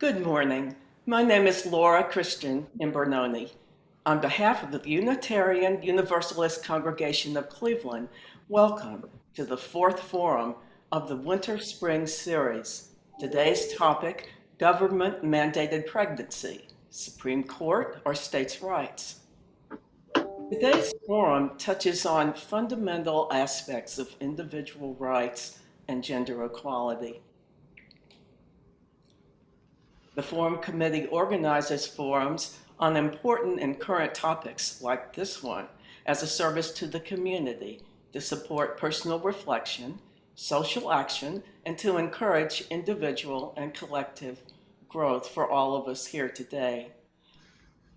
Good morning. My name is Laura Christian Imbernoni. On behalf of the Unitarian Universalist Congregation of Cleveland, welcome to the fourth forum of the Winter-Spring series. Today's topic, government-mandated pregnancy, Supreme Court or states' rights. Today's forum touches on fundamental aspects of individual rights and gender equality. The Forum Committee organizes forums on important and current topics like this one as a service to the community to support personal reflection, social action, and to encourage individual and collective growth for all of us here today.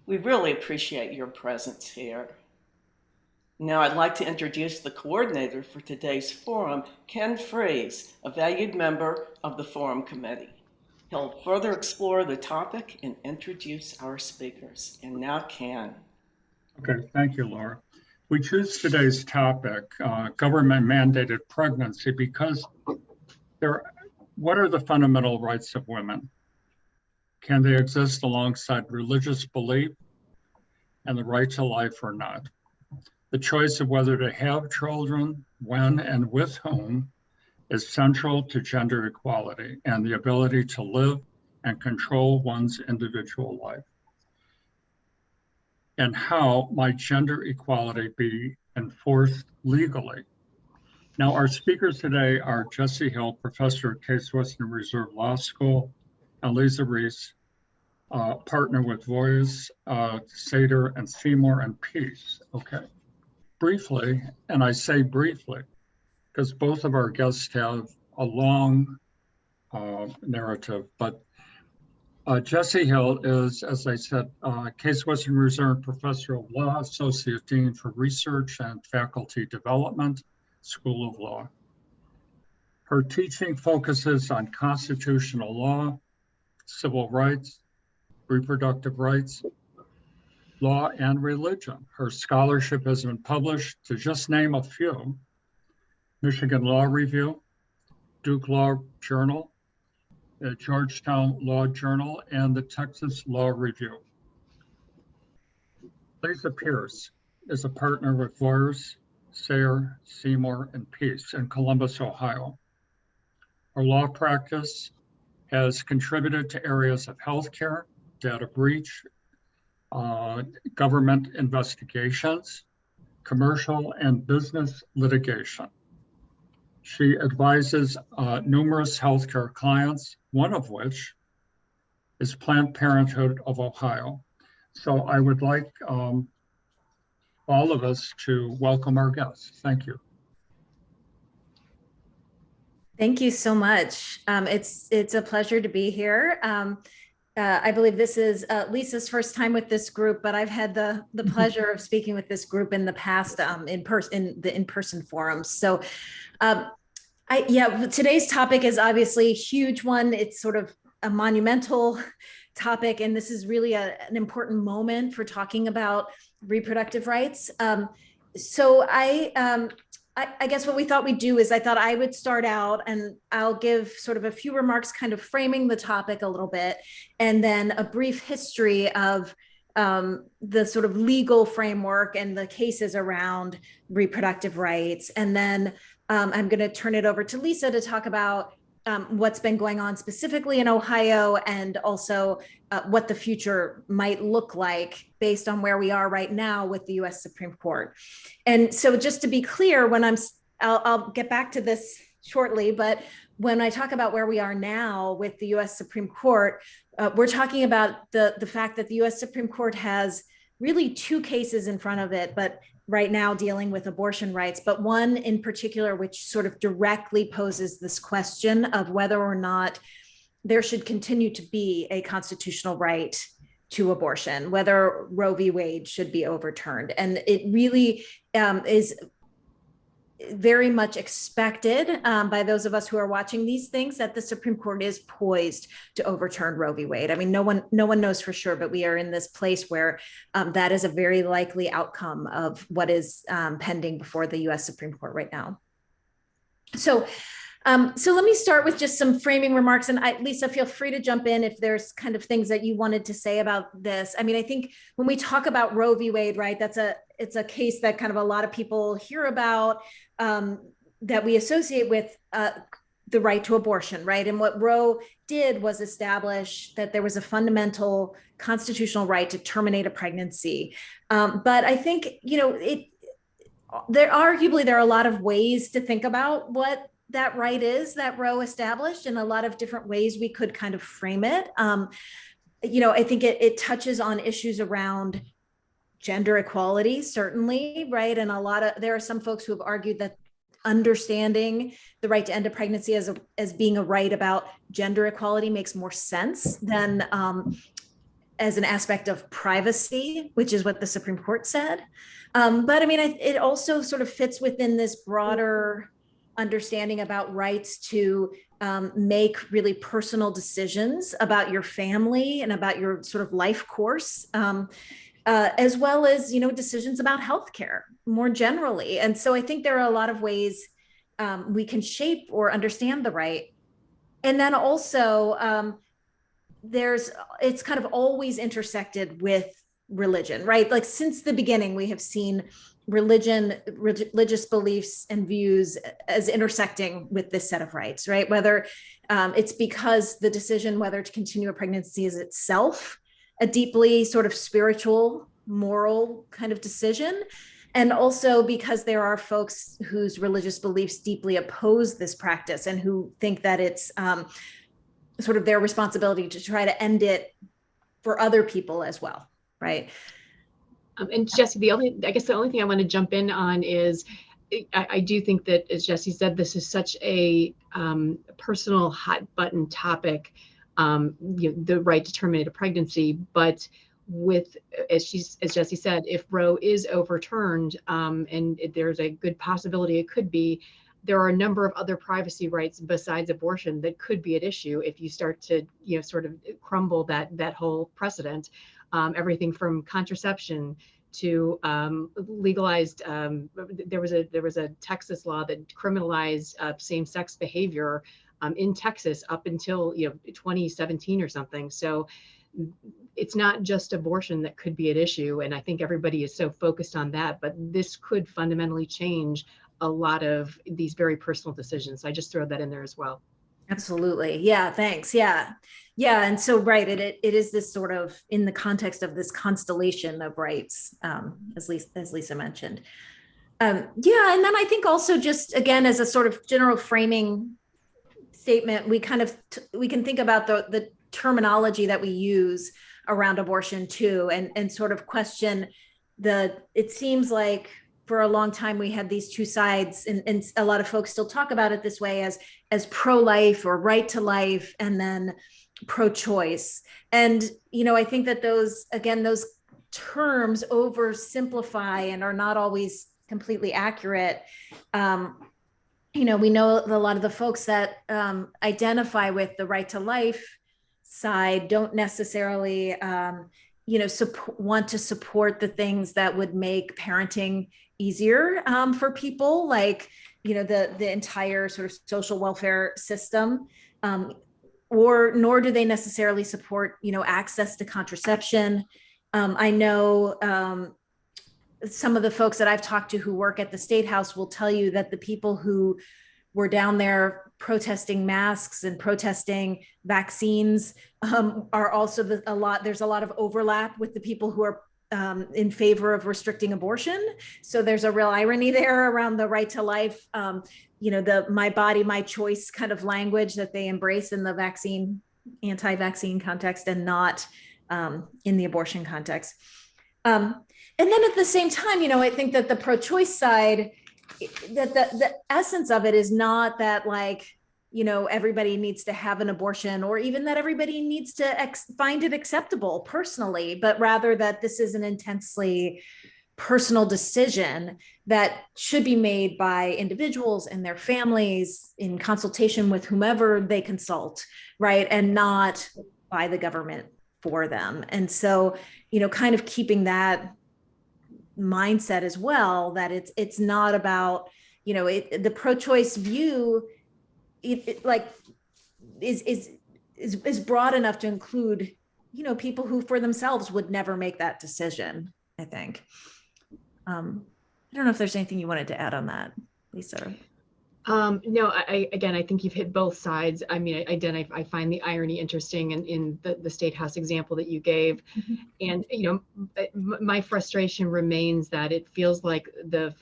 We really appreciate your presence here. Now I'd like to introduce the coordinator for today's forum, Ken Freeze, a valued member of the Forum Committee. He'll further explore the topic and introduce our speakers. And now, Ken. Okay, thank you, Laura. We choose today's topic, government-mandated pregnancy, because what are the fundamental rights of women? Can they exist alongside religious belief and the right to life or not? The choice of whether to have children, when and with whom, is central to gender equality and the ability to live and control one's individual life. And how might gender equality be enforced legally? Now, our speakers today are Jessie Hill, professor at Case Western Reserve Law School, and Lisa Reisz, partner with Vorys, Seymour, and Seymour and Pease. Okay. Briefly, and I say briefly, because both of our guests have a long narrative, but Jessie Hill is, as I said, Case Western Reserve Professor of Law, Associate Dean for Research and Faculty Development, School of Law. Her teaching focuses on constitutional law, civil rights, reproductive rights, law, and religion. Her scholarship has been published, to just name a few, Michigan Law Review, Duke Law Journal, the Georgetown Law Journal, and the Texas Law Review. Lisa Pierce is a partner with Vorys, Sayre, Seymour, and Pease in Columbus, Ohio. Her law practice has contributed to areas of healthcare, data breach, government investigations, commercial and business litigation. She advises numerous healthcare clients, one of which is Planned Parenthood of Ohio. So I would like all of us to welcome our guests. Thank you. Thank you so much. It's a pleasure to be here. I believe this is Lisa's first time with this group, but I've had the pleasure of speaking with this group in the past in the in-person forums. So today's topic is obviously a huge one. It's sort of a monumental topic, and this is really an important moment for talking about reproductive rights. So I guess what we thought we'd do is I thought I would start out and I'll give sort of a few remarks kind of framing the topic a little bit, and then a brief history of the sort of legal framework and the cases around reproductive rights. And then I'm going to turn it over to Lisa to talk about what's been going on specifically in Ohio, and also what the future might look like based on where we are right now with the US Supreme Court. And so just to be clear, I'll get back to this shortly, but when I talk about where we are now with the US Supreme Court, we're talking about the fact that the US Supreme Court has really two cases in front of it, but right now dealing with abortion rights, but one in particular, which sort of directly poses this question of whether or not there should continue to be a constitutional right to abortion, whether Roe v. Wade should be overturned. And it really is very much expected by those of us who are watching these things that the Supreme Court is poised to overturn Roe v. Wade. I mean, no one knows for sure, but we are in this place where that is a very likely outcome of what is pending before the US Supreme Court right now. So So let me start with just some framing remarks, and Lisa, feel free to jump in if there's kind of things that you wanted to say about this. I mean, I think when we talk about Roe v. Wade, right, it's a case that kind of a lot of people hear about, that we associate with the right to abortion, right? And what Roe did was establish that there was a fundamental constitutional right to terminate a pregnancy. But I think, there are a lot of ways to think about what that right is that Roe established, and a lot of different ways we could kind of frame it. I think it touches on issues around gender equality, certainly, right? And there are some folks who have argued that understanding the right to end a pregnancy as being a right about gender equality makes more sense than as an aspect of privacy, which is what the Supreme Court said. But I mean, it also sort of fits within this broader understanding about rights to make really personal decisions about your family and about your sort of life course, as well as, decisions about healthcare more generally. And so I think there are a lot of ways we can shape or understand the right. And then also it's kind of always intersected with religion, right? Like since the beginning, we have seen religious beliefs and views as intersecting with this set of rights, right? Whether it's because the decision whether to continue a pregnancy is itself a deeply sort of spiritual, moral kind of decision, and also because there are folks whose religious beliefs deeply oppose this practice and who think that it's sort of their responsibility to try to end it for other people as well, right? And Jessie, the only thing I want to jump in on is I do think that, as Jessie said, this is such a personal hot button topic, the right to terminate a pregnancy. But as Jessie said, if Roe is overturned, and there's a good possibility it could be, there are a number of other privacy rights besides abortion that could be at issue if you start to, sort of crumble that whole precedent. Everything from contraception to legalized. There was a Texas law that criminalized same-sex behavior in Texas up until 2017 or something. So it's not just abortion that could be at issue, and I think everybody is so focused on that. But this could fundamentally change a lot of these very personal decisions. I just throw that in there as well. Absolutely. Yeah. Thanks. Yeah. And so, right. It is this sort of in the context of this constellation of rights, as Lisa mentioned. And then I think also just again, as a sort of general framing statement, we can think about the terminology that we use around abortion too, and sort of question it seems like for a long time, we had these two sides, and a lot of folks still talk about it this way as pro-life or right to life, and then pro-choice. And, I think that those terms oversimplify and are not always completely accurate. We know a lot of the folks that identify with the right to life side don't necessarily, want to support the things that would make parenting easier for people, like the entire sort of social welfare system, nor do they necessarily support access to contraception. I know some of the folks that I've talked to who work at the State House will tell you that the people who were down there protesting masks and protesting vaccines are also there's a lot of overlap with the people who are in favor of restricting abortion. So there's a real irony there around the right to life, the my body, my choice kind of language that they embrace in the anti-vaccine context, and not in the abortion context. And then at the same time, I think that the pro-choice side, that the essence of it is not that everybody needs to have an abortion, or even that everybody needs to find it acceptable personally, but rather that this is an intensely personal decision that should be made by individuals and their families in consultation with whomever they consult, right? And not by the government for them. And so, kind of keeping that mindset as well, that it's not about, the pro-choice view like is broad enough to include, people who for themselves would never make that decision, I think. I don't know if there's anything you wanted to add on that, Lisa. No, I think you've hit both sides. I mean, I find the irony interesting in the State House example that you gave. And, my frustration remains that it feels like the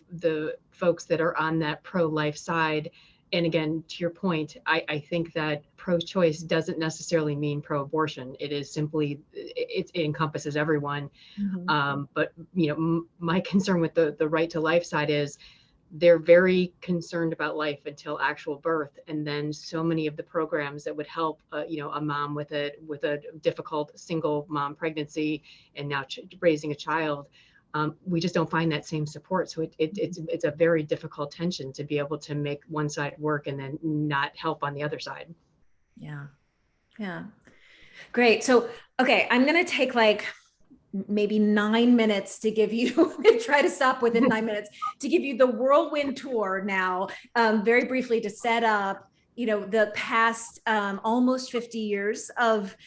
folks that are on that pro-life side, and again, to your point, I think that pro-choice doesn't necessarily mean pro-abortion. It is simply, it encompasses everyone. But, my concern with the right to life side is, they're very concerned about life until actual birth, and then so many of the programs that would help, a mom with a difficult single mom pregnancy and now raising a child, we just don't find that same support. So it's a very difficult tension to be able to make one side work and then not help on the other side. Yeah, great. So okay, I'm gonna take like maybe 9 minutes to give you, try to stop within 9 minutes, to give you the whirlwind tour now, very briefly, to set up, the past almost 50 years of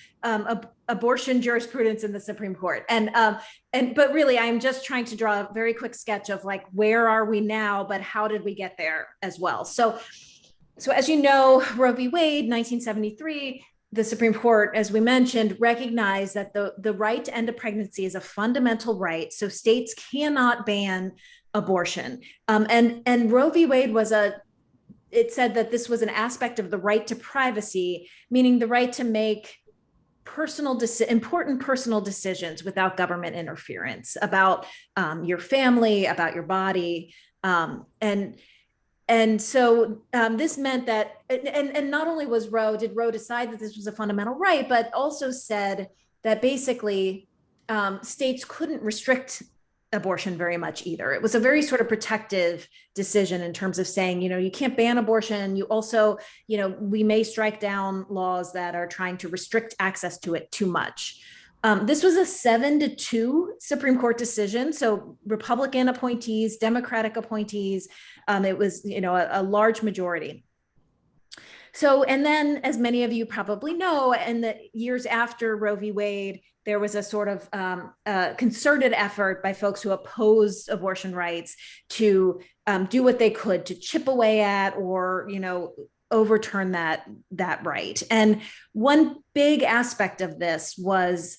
abortion jurisprudence in the Supreme Court. But really, I'm just trying to draw a very quick sketch of like, where are we now, but how did we get there as well? So as you know, Roe v. Wade, 1973, the Supreme Court, as we mentioned, recognized that the right to end a pregnancy is a fundamental right. So states cannot ban abortion. And Roe v. Wade it said that this was an aspect of the right to privacy, meaning the right to make important personal decisions without government interference about your family, about your body. And so this meant that, and not only did Roe decide that this was a fundamental right, but also said that basically states couldn't restrict abortion very much either. It was a very sort of protective decision in terms of saying, you can't ban abortion. You also, we may strike down laws that are trying to restrict access to it too much. This was a 7-2 Supreme Court decision. So Republican appointees, Democratic appointees, it was, a large majority. So, and then, as many of you probably know, in the years after Roe v. Wade, there was a sort of concerted effort by folks who opposed abortion rights to do what they could to chip away at or, overturn that right. And one big aspect of this was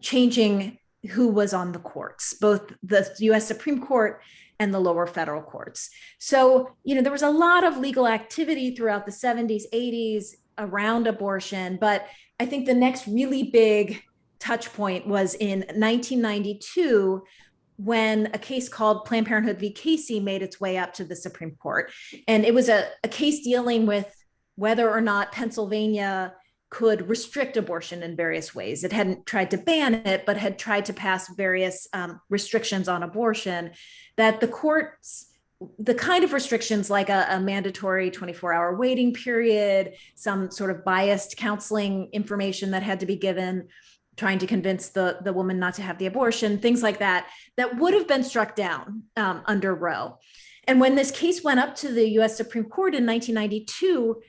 changing who was on the courts, both the US Supreme Court and the lower federal courts. So, there was a lot of legal activity throughout the 70s, 80s around abortion, but I think the next really big touch point was in 1992, when a case called Planned Parenthood v. Casey made its way up to the Supreme Court. And it was a case dealing with whether or not Pennsylvania could restrict abortion in various ways. It hadn't tried to ban it, but had tried to pass various restrictions on abortion that the courts, the kind of restrictions like a mandatory 24-hour waiting period, some sort of biased counseling information that had to be given, trying to convince the woman not to have the abortion, things like that would have been struck down under Roe. And when this case went up to the US Supreme Court in 1992,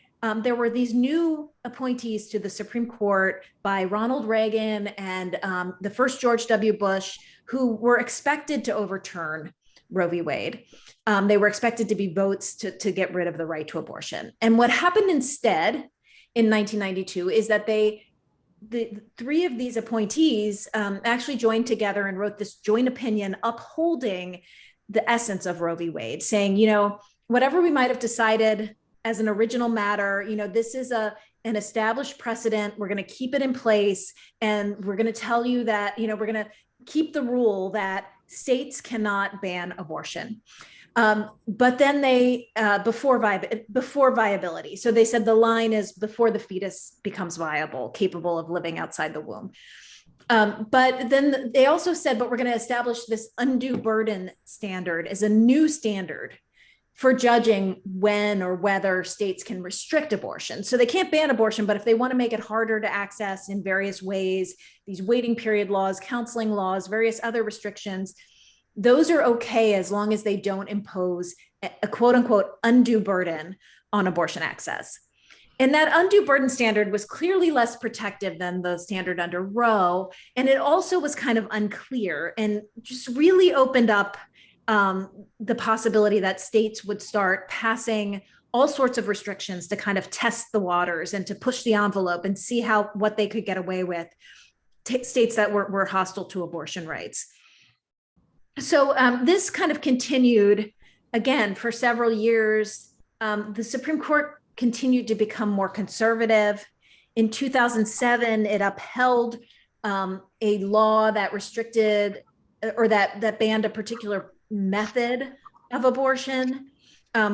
there were these new appointees to the Supreme Court by Ronald Reagan and the first George W. Bush, who were expected to overturn Roe v. Wade. They were expected to be votes to get rid of the right to abortion. And what happened instead in 1992 is that the three of these appointees actually joined together and wrote this joint opinion upholding the essence of Roe v. Wade, saying, whatever we might have decided as an original matter, this is an established precedent. We're going to keep it in place. And we're going to tell you that, we're going to keep the rule that states cannot ban abortion. But then they, before viability. So they said the line is before the fetus becomes viable, capable of living outside the womb. But then they also said, but we're going to establish this undue burden standard as a new standard for judging when or whether states can restrict abortion. So they can't ban abortion, but if they want to make it harder to access in various ways, these waiting period laws, counseling laws, various other restrictions, those are okay as long as they don't impose a quote unquote undue burden on abortion access. And that undue burden standard was clearly less protective than the standard under Roe. And it also was kind of unclear and just really opened up the possibility that states would start passing all sorts of restrictions to kind of test the waters and to push the envelope and see what they could get away with, states that were hostile to abortion rights. So this kind of continued again for several years. The Supreme Court continued to become more conservative. In 2007, it upheld a law that restricted or that banned a particular method of abortion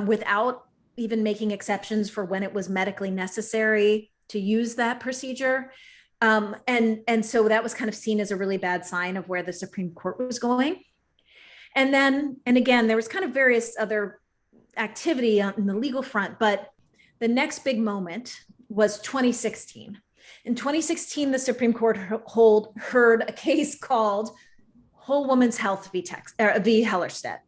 without even making exceptions for when it was medically necessary to use that procedure. And so that was kind of seen as a really bad sign of where the Supreme Court was going. And again, there was kind of various other activity on the legal front, but the next big moment was 2016. In 2016, the Supreme Court heard a case called Whole Woman's Health v. Hellerstedt.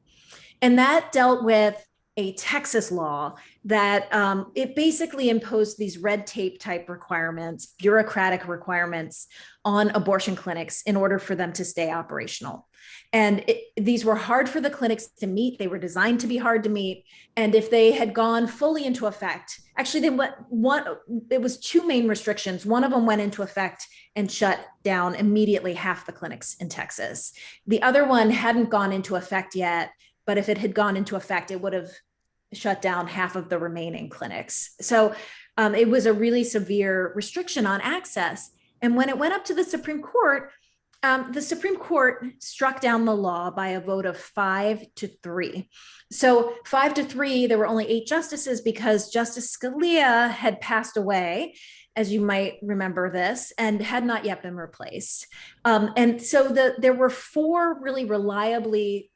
And that dealt with a Texas law that it basically imposed these red tape type requirements, bureaucratic requirements on abortion clinics in order for them to stay operational. And these were hard for the clinics to meet. They were designed to be hard to meet. And if they had gone fully into effect, actually, it was two main restrictions. One of them went into effect and shut down immediately half the clinics in Texas. The other one hadn't gone into effect yet, but if it had gone into effect, it would have shut down half of the remaining clinics. So it was a really severe restriction on access. And when it went up to the Supreme Court struck down the law by a vote of 5-3. So 5-3, there were only 8 justices because Justice Scalia had passed away, as you might remember this, and had not yet been replaced. And so there were 4 really reliably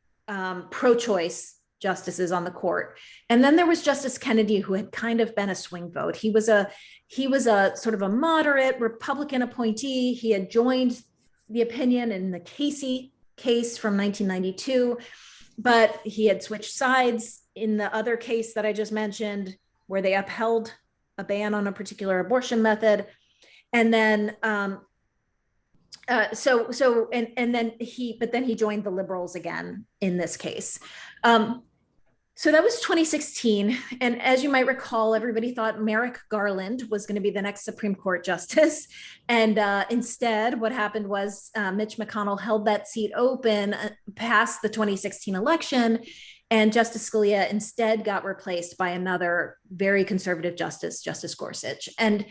pro-choice justices on the court. And then there was Justice Kennedy, who had kind of been a swing vote. He was a sort of a moderate Republican appointee. He had joined the opinion in the Casey case from 1992, but he had switched sides in the other case that I just mentioned, where they upheld a ban on a particular abortion method. And then, then he joined the liberals again in this case. So that was 2016. And as you might recall, everybody thought Merrick Garland was going to be the next Supreme Court justice. And instead, what happened was Mitch McConnell held that seat open past the 2016 election. And Justice Scalia instead got replaced by another very conservative justice, Justice Gorsuch. And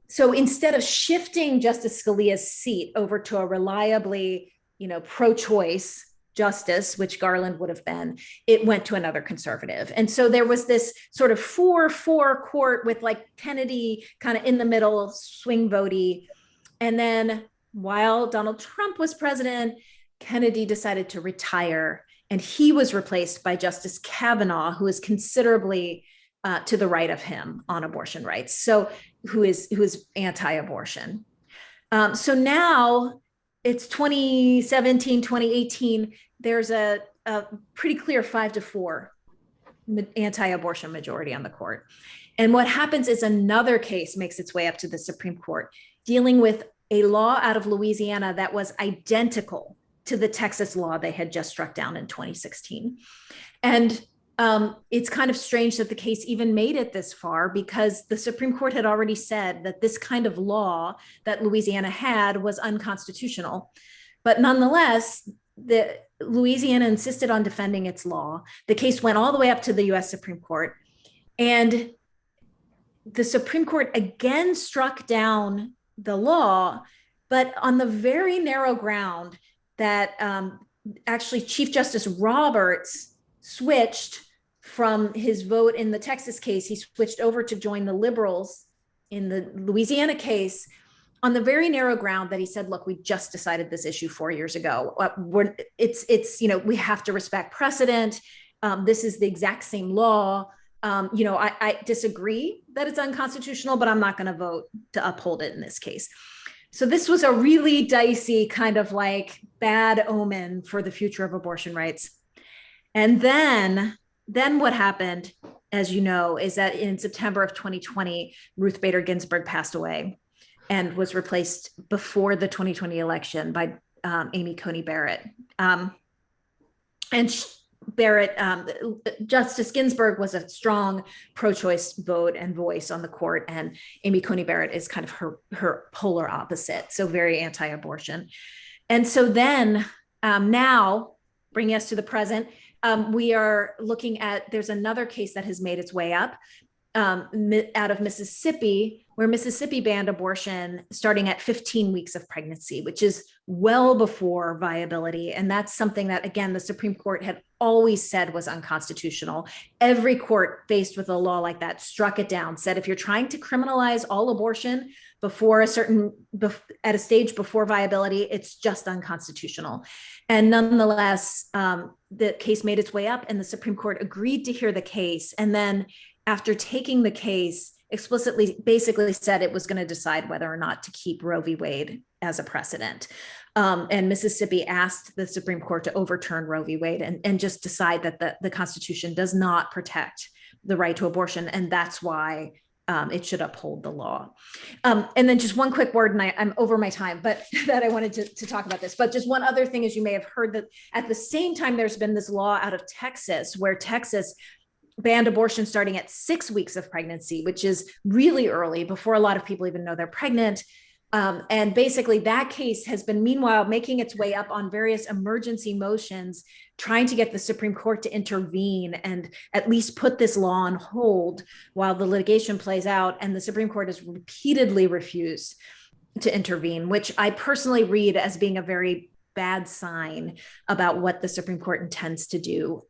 so instead of shifting Justice Scalia's seat over to a reliably, pro-choice justice, which Garland would have been, it went to another conservative. And so there was this sort of 4-4 court with like Kennedy kind of in the middle, swing votey. And then while Donald Trump was president, Kennedy decided to retire, and he was replaced by Justice Kavanaugh, who is considerably to the right of him on abortion rights. So who is anti-abortion. So now it's 2017, 2018, there's a pretty clear 5-4 anti-abortion majority on the court. And what happens is another case makes its way up to the Supreme Court, dealing with a law out of Louisiana that was identical to the Texas law they had just struck down in 2016. And it's kind of strange that the case even made it this far, because the Supreme Court had already said that this kind of law that Louisiana had was unconstitutional. But nonetheless, Louisiana insisted on defending its law. The case went all the way up to the US Supreme Court. And the Supreme Court again struck down the law, but on the very narrow ground that actually Chief Justice Roberts switched from his vote in the Texas case. He switched over to join the liberals in the Louisiana case on the very narrow ground that he said, look, we just decided this issue 4 years ago. We have to respect precedent. This is the exact same law. I disagree that it's unconstitutional, but I'm not going to vote to uphold it in this case. So this was a really dicey kind of like bad omen for the future of abortion rights. And then then what happened, as you know, is that in September of 2020, Ruth Bader Ginsburg passed away and was replaced before the 2020 election by Amy Coney Barrett. Justice Ginsburg was a strong pro-choice vote and voice on the court, and Amy Coney Barrett is kind of her polar opposite, so very anti-abortion. And so then now, bringing us to the present, we are looking at, there's another case that has made its way up out of Mississippi, where Mississippi banned abortion starting at 15 weeks of pregnancy, which is well before viability. And that's something that, again, the Supreme Court had always said was unconstitutional. Every court faced with a law like that struck it down, said if you're trying to criminalize all abortion before at a stage before viability, it's just unconstitutional. And nonetheless, the case made its way up and the Supreme Court agreed to hear the case. And then after taking the case, explicitly basically said it was going to decide whether or not to keep Roe v. Wade as a precedent. And Mississippi asked the Supreme Court to overturn Roe v. Wade and just decide that the Constitution does not protect the right to abortion. And that's why it should uphold the law. And then just one quick word, and I'm over my time, but that I wanted to talk about this. But just one other thing is, you may have heard that at the same time, there's been this law out of Texas where Texas banned abortion starting at 6 weeks of pregnancy, which is really early, before a lot of people even know they're pregnant. And basically that case has been meanwhile making its way up on various emergency motions, trying to get the Supreme Court to intervene and at least put this law on hold while the litigation plays out. And the Supreme Court has repeatedly refused to intervene, which I personally read as being a very bad sign about what the Supreme Court intends to do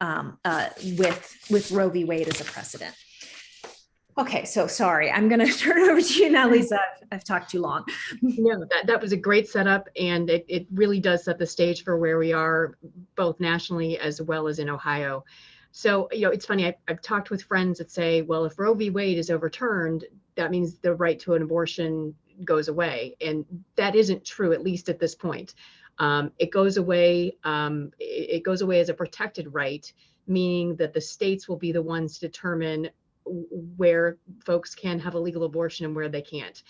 with Roe v. Wade as a precedent. Okay, so sorry, I'm going to turn it over to you now, Lisa. I've talked too long. No, that was a great setup, and it really does set the stage for where we are, both nationally as well as in Ohio. So, it's funny, I've talked with friends that say, well, if Roe v. Wade is overturned, that means the right to an abortion goes away. And that isn't true, at least at this point. It goes away. It goes away as a protected right, meaning that the states will be the ones to determine where folks can have a legal abortion and where they can't.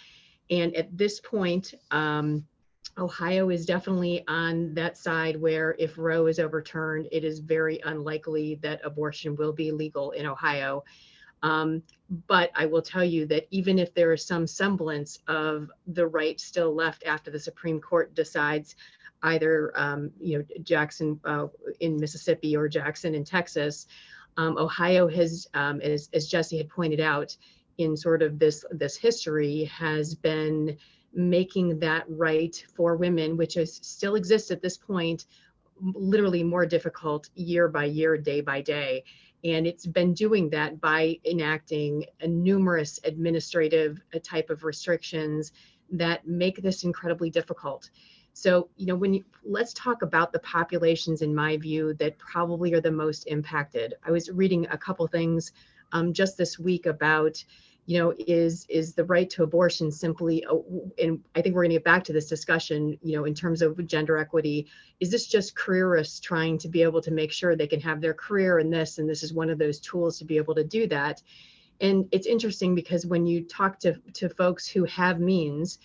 And at this point, Ohio is definitely on that side where if Roe is overturned, it is very unlikely that abortion will be legal in Ohio. But I will tell you that even if there is some semblance of the right still left after the Supreme Court decides either Jackson in Mississippi or Jackson in Texas, Ohio has, as Jessie had pointed out, in sort of this history, has been making that right for women, which still exists at this point, literally more difficult year by year, day by day. And it's been doing that by enacting numerous administrative type of restrictions that make this incredibly difficult. So, let's talk about the populations, in my view, that probably are the most impacted. I was reading a couple things just this week about, is the right to abortion simply, and I think we're going to get back to this discussion, in terms of gender equity, is this just careerists trying to be able to make sure they can have their career in this, and this is one of those tools to be able to do that. And it's interesting because when you talk to folks who have means,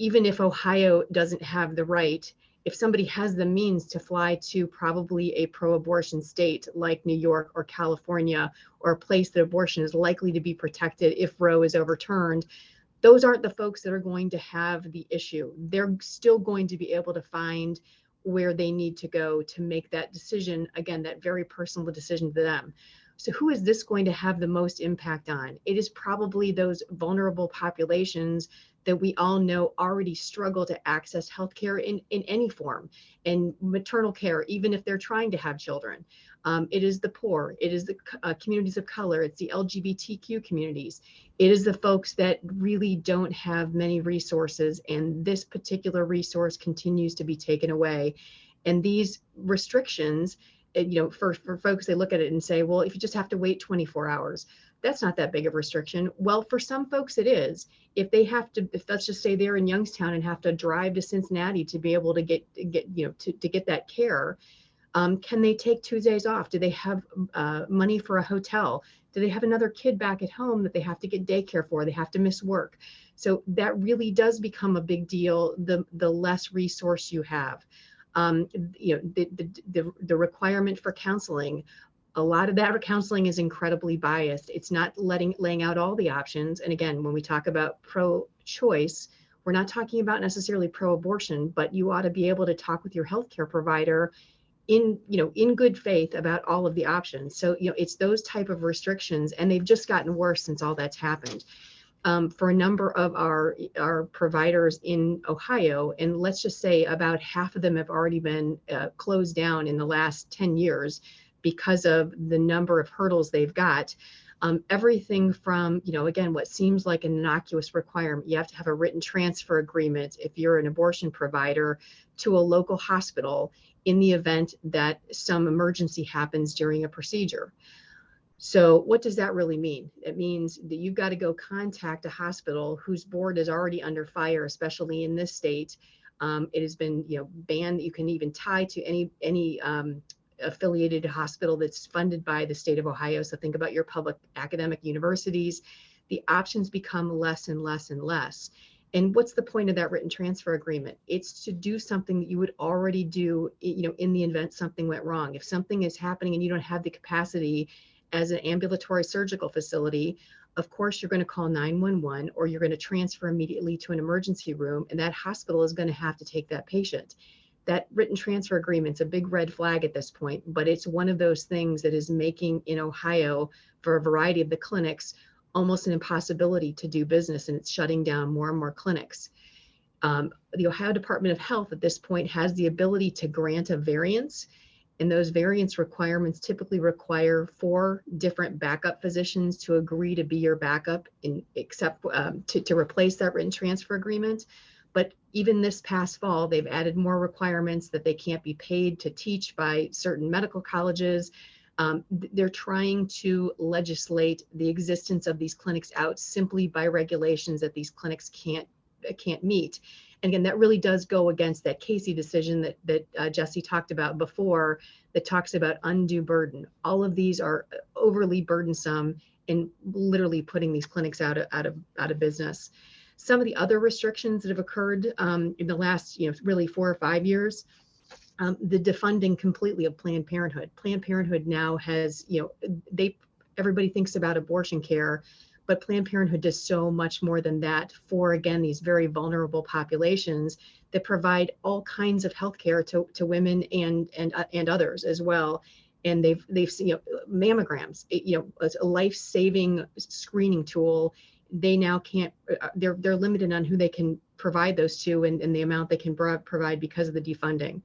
even if Ohio doesn't have the right, if somebody has the means to fly to probably a pro-abortion state like New York or California, or a place that abortion is likely to be protected if Roe is overturned, those aren't the folks that are going to have the issue. They're still going to be able to find where they need to go to make that decision, again, that very personal decision to them. So who is this going to have the most impact on? It is probably those vulnerable populations that we all know already struggle to access healthcare in any form, and maternal care, even if they're trying to have children. It is the poor, it is the communities of color, it's the LGBTQ communities. It is the folks that really don't have many resources, and this particular resource continues to be taken away. And these restrictions, for folks, they look at it and say, well, if you just have to wait 24 hours, that's not that big of a restriction. Well, for some folks it is. If they have to, if let's just say they're in Youngstown and have to drive to Cincinnati to be able to get that care, Can they take Tuesdays off? Do they have money for a hotel? Do they have another kid back at home that they have to get daycare for? They have to miss work. So that really does become a big deal the less resource you have. The requirement for counseling, a lot of that counseling is incredibly biased. It's not laying out all the options. And again, when we talk about pro-choice, we're not talking about necessarily pro-abortion, but you ought to be able to talk with your healthcare provider in good faith about all of the options. So, it's those type of restrictions, and they've just gotten worse since all that's happened. For a number of our providers in Ohio, and let's just say about half of them have already been closed down in the last 10 years because of the number of hurdles they've got. Everything from, again, what seems like an innocuous requirement, you have to have a written transfer agreement if you're an abortion provider to a local hospital in the event that some emergency happens during a procedure. So what does that really mean? It means that you've got to go contact a hospital whose board is already under fire, especially in this state. It has been, banned. You can even tie to any affiliated hospital that's funded by the state of Ohio. So think about your public academic universities. The options become less and less and less. And what's the point of that written transfer agreement? It's to do something that you would already do, in the event something went wrong. If something is happening and you don't have the capacity as an ambulatory surgical facility, of course, you're going to call 911, or you're going to transfer immediately to an emergency room, and that hospital is going to have to take that patient. That written transfer agreement's a big red flag at this point, but it's one of those things that is making in Ohio, for a variety of the clinics, almost an impossibility to do business, and it's shutting down more and more clinics. The Ohio Department of Health at this point has the ability to grant a variance, and those variance requirements typically require 4 different backup physicians to agree to be your backup to replace that written transfer agreement. But even this past fall, they've added more requirements that they can't be paid to teach by certain medical colleges. They're trying to legislate the existence of these clinics out simply by regulations that these clinics can't meet. And again, that really does go against that Casey decision that Jessie talked about before, that talks about undue burden. All of these are overly burdensome and literally putting these clinics out of business. Some of the other restrictions that have occurred in the last, really 4 or 5 years, the defunding completely of Planned Parenthood. Planned Parenthood now has, everybody thinks about abortion care, but Planned Parenthood does so much more than that for, again, these very vulnerable populations that provide all kinds of healthcare to women and others as well. And they've seen, mammograms, it's a life-saving screening tool. They now can't, they're limited on who they can provide those to and the amount they can provide because of the defunding.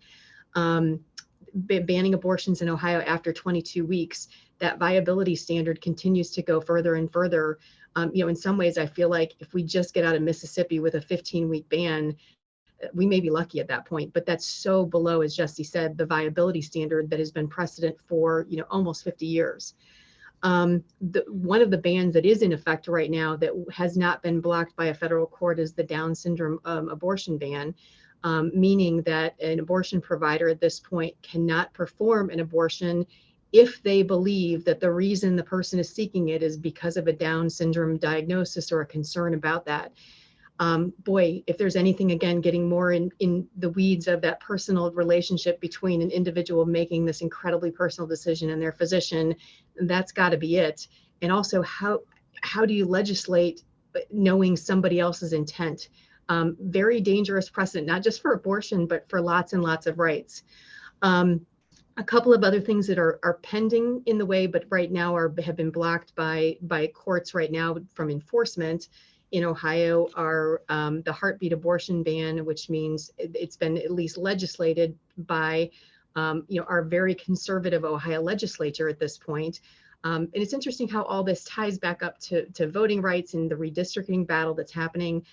Banning abortions in Ohio after 22 weeks, that viability standard continues to go further and further. In some ways, I feel like if we just get out of Mississippi with a 15-week ban, we may be lucky at that point, but that's so below, as Jessie said, the viability standard that has been precedent for, almost 50 years. One of the bans that is in effect right now that has not been blocked by a federal court is the Down syndrome abortion ban, meaning that an abortion provider at this point cannot perform an abortion if they believe that the reason the person is seeking it is because of a Down syndrome diagnosis or a concern about that. Boy, if there's anything, again, getting more in the weeds of that personal relationship between an individual making this incredibly personal decision and their physician, that's got to be it. And also, how do you legislate knowing somebody else's intent? Very dangerous precedent, not just for abortion, but for lots and lots of rights. A couple of other things that are pending in the way, but right now have been blocked by courts right now from enforcement in Ohio are the heartbeat abortion ban, which means it's been at least legislated by our very conservative Ohio legislature at this point. And it's interesting how all this ties back up to voting rights and the redistricting battle that's happening.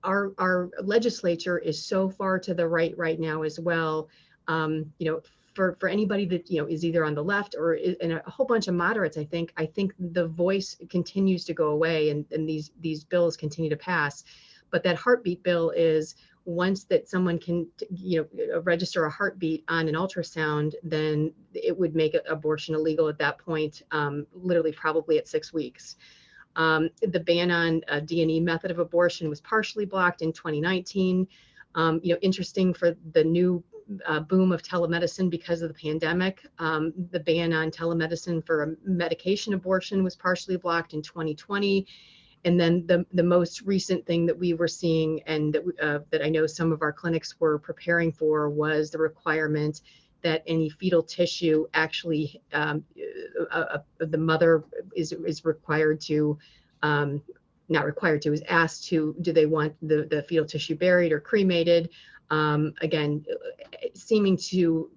Our legislature is so far to the right now as well. For anybody that is either on the left or in a whole bunch of moderates, I think the voice continues to go away and these bills continue to pass. But that heartbeat bill is once that someone can, register a heartbeat on an ultrasound, then it would make abortion illegal at that point, literally probably at 6 weeks. The ban on D&E method of abortion was partially blocked in 2019. Interesting for the new boom of telemedicine because of the pandemic. The ban on telemedicine for a medication abortion was partially blocked in 2020. And then the most recent thing that we were seeing, and that I know some of our clinics were preparing for, was the requirement that any fetal tissue actually, the mother is required to, not required to, is asked to, do they want the fetal tissue buried or cremated? Again, seeming to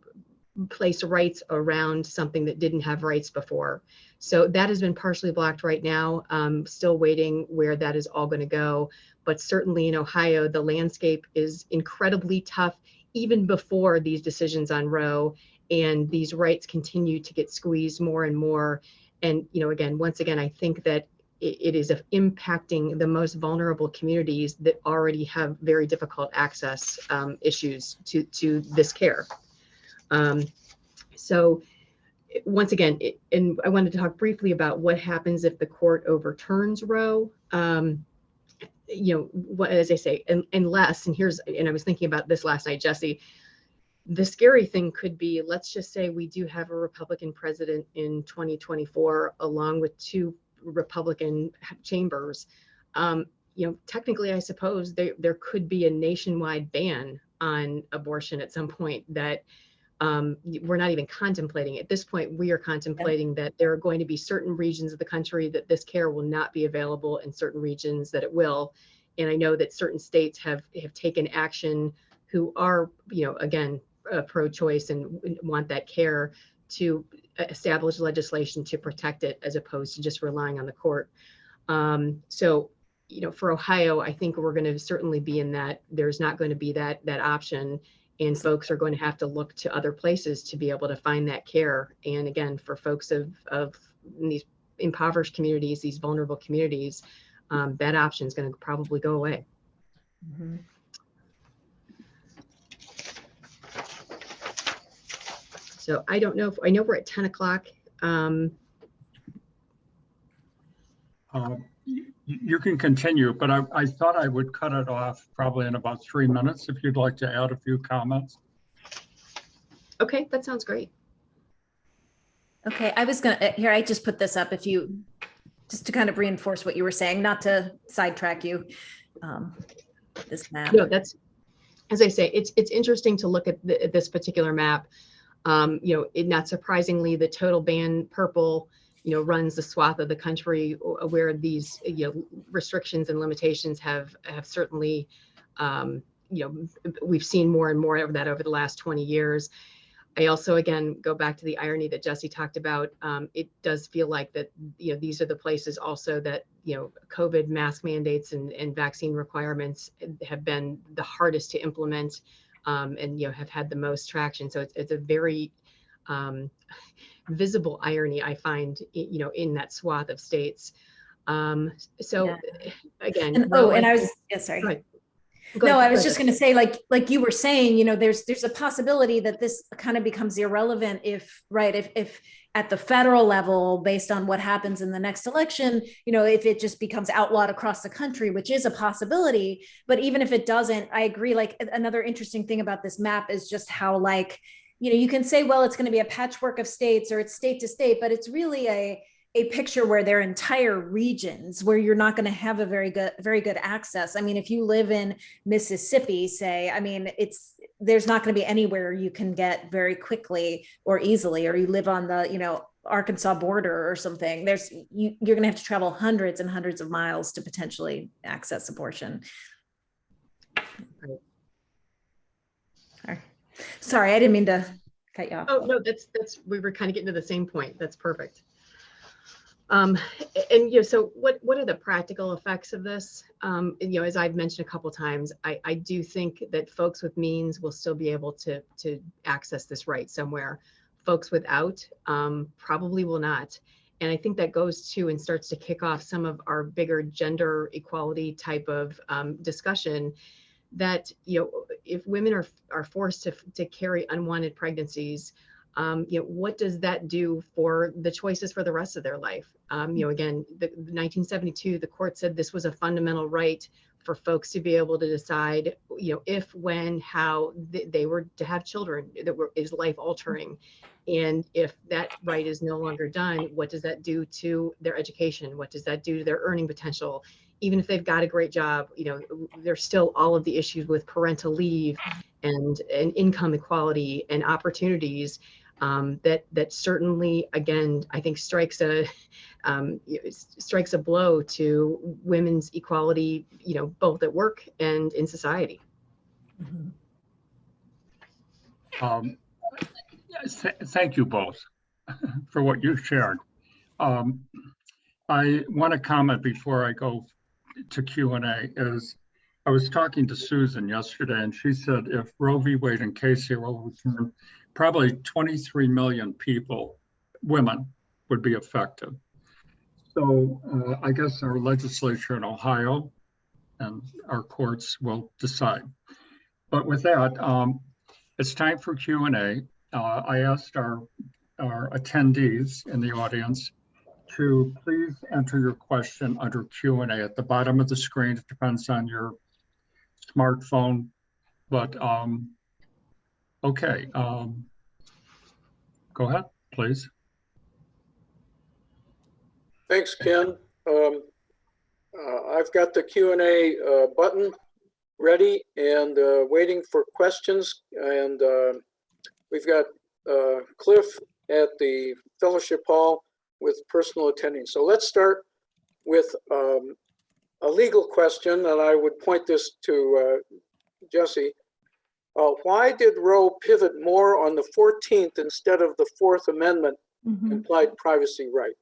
place rights around something that didn't have rights before. So that has been partially blocked right now. Still waiting where that is all going to go. But certainly in Ohio, the landscape is incredibly tough, even before these decisions on Roe, and these rights continue to get squeezed more and more. And, again, once again, I think that it is impacting the most vulnerable communities that already have very difficult access issues to this care. So once again, and I wanted to talk briefly about what happens if the court overturns Roe. As I say, unless, and I was thinking about this last night, Jessie, the scary thing could be, let's just say we do have a Republican president in 2024, along with 2 Republican chambers. Technically, I suppose there could be a nationwide ban on abortion at some point that we're not even contemplating. At this point, we are contemplating that there are going to be certain regions of the country that this care will not be available, and certain regions that it will. And I know that certain states have taken action who are, again, pro-choice and want that care, to establish legislation to protect it, as opposed to just relying on the court. So, for Ohio, I think we're going to certainly be in that. There's not going to be that option. And folks are going to have to look to other places to be able to find that care. And again, for folks of these impoverished communities, these vulnerable communities, that option is going to probably go away. Mm-hmm. So I don't know I know we're at 10 o'clock. You can continue, but I thought I would cut it off probably in about 3 minutes if you'd like to add a few comments. Okay, that sounds great. Okay, I was gonna, here, I just put this up just to kind of reinforce what you were saying, not to sidetrack you. This map. No, that's, as I say, it's interesting to look at this particular map. Not surprisingly, the total ban purple, runs the swath of the country where these, restrictions and limitations have certainly, we've seen more and more of that over the last 20 years. I also, again, go back to the irony that Jessie talked about. It does feel like that, these are the places also that, COVID mask mandates and vaccine requirements have been the hardest to implement, and, have had the most traction. So it's a very, visible irony, I find, in that swath of states. Again, I was, sorry. Go ahead. I was just going to say, like you were saying, there's a possibility that this kind of becomes irrelevant if at the federal level, based on what happens in the next election, if it just becomes outlawed across the country, which is a possibility. But even if it doesn't, I agree. Like, another interesting thing about this map is just how, you can say, well, it's going to be a patchwork of states or it's state to state, but it's really a picture where there are entire regions where you're not going to have a very good access. I mean, if you live in Mississippi, say, there's not going to be anywhere you can get very quickly or easily, or you live on the, Arkansas border or something. You're going to have to travel hundreds and hundreds of miles to potentially access abortion. Sorry, I didn't mean to cut you off. Oh, no, we were kind of getting to the same point. That's perfect. So what are the practical effects of this? As I've mentioned a couple of times, I do think that folks with means will still be able to access this right somewhere. Folks without probably will not. And I think that goes to and starts to kick off some of our bigger gender equality type of discussion. that, if women are forced to carry unwanted pregnancies, what does that do for the choices for the rest of their life? Again, the 1972, the court said this was a fundamental right for folks to be able to decide, if, when, how they were to have children that is life altering. And if that right is no longer done, what does that do to their education? What does that do to their earning potential? Even if they've got a great job, there's still all of the issues with parental leave and income equality and opportunities that certainly, again, I think strikes a blow to women's equality, both at work and in society. Thank you both for what you shared. I want to comment before I go to Q&A is I was talking to Susan yesterday, and she said if Roe v. Wade and Casey were overturned, probably 23 million people, women, would be affected. So I guess our legislature in Ohio and our courts will decide. But with that, it's time for Q&A. I asked our attendees in the audience to please enter your question under Q&A at the bottom of the screen. It depends on your smartphone, but okay. Go ahead, please. Thanks, Ken. I've got the Q&A button ready and waiting for questions. And we've got Cliff at the Fellowship Hall with personal attending. So let's start with a legal question, and I would point this to Jessie. Why did Roe pivot more on the 14th instead of the Fourth Amendment implied privacy right?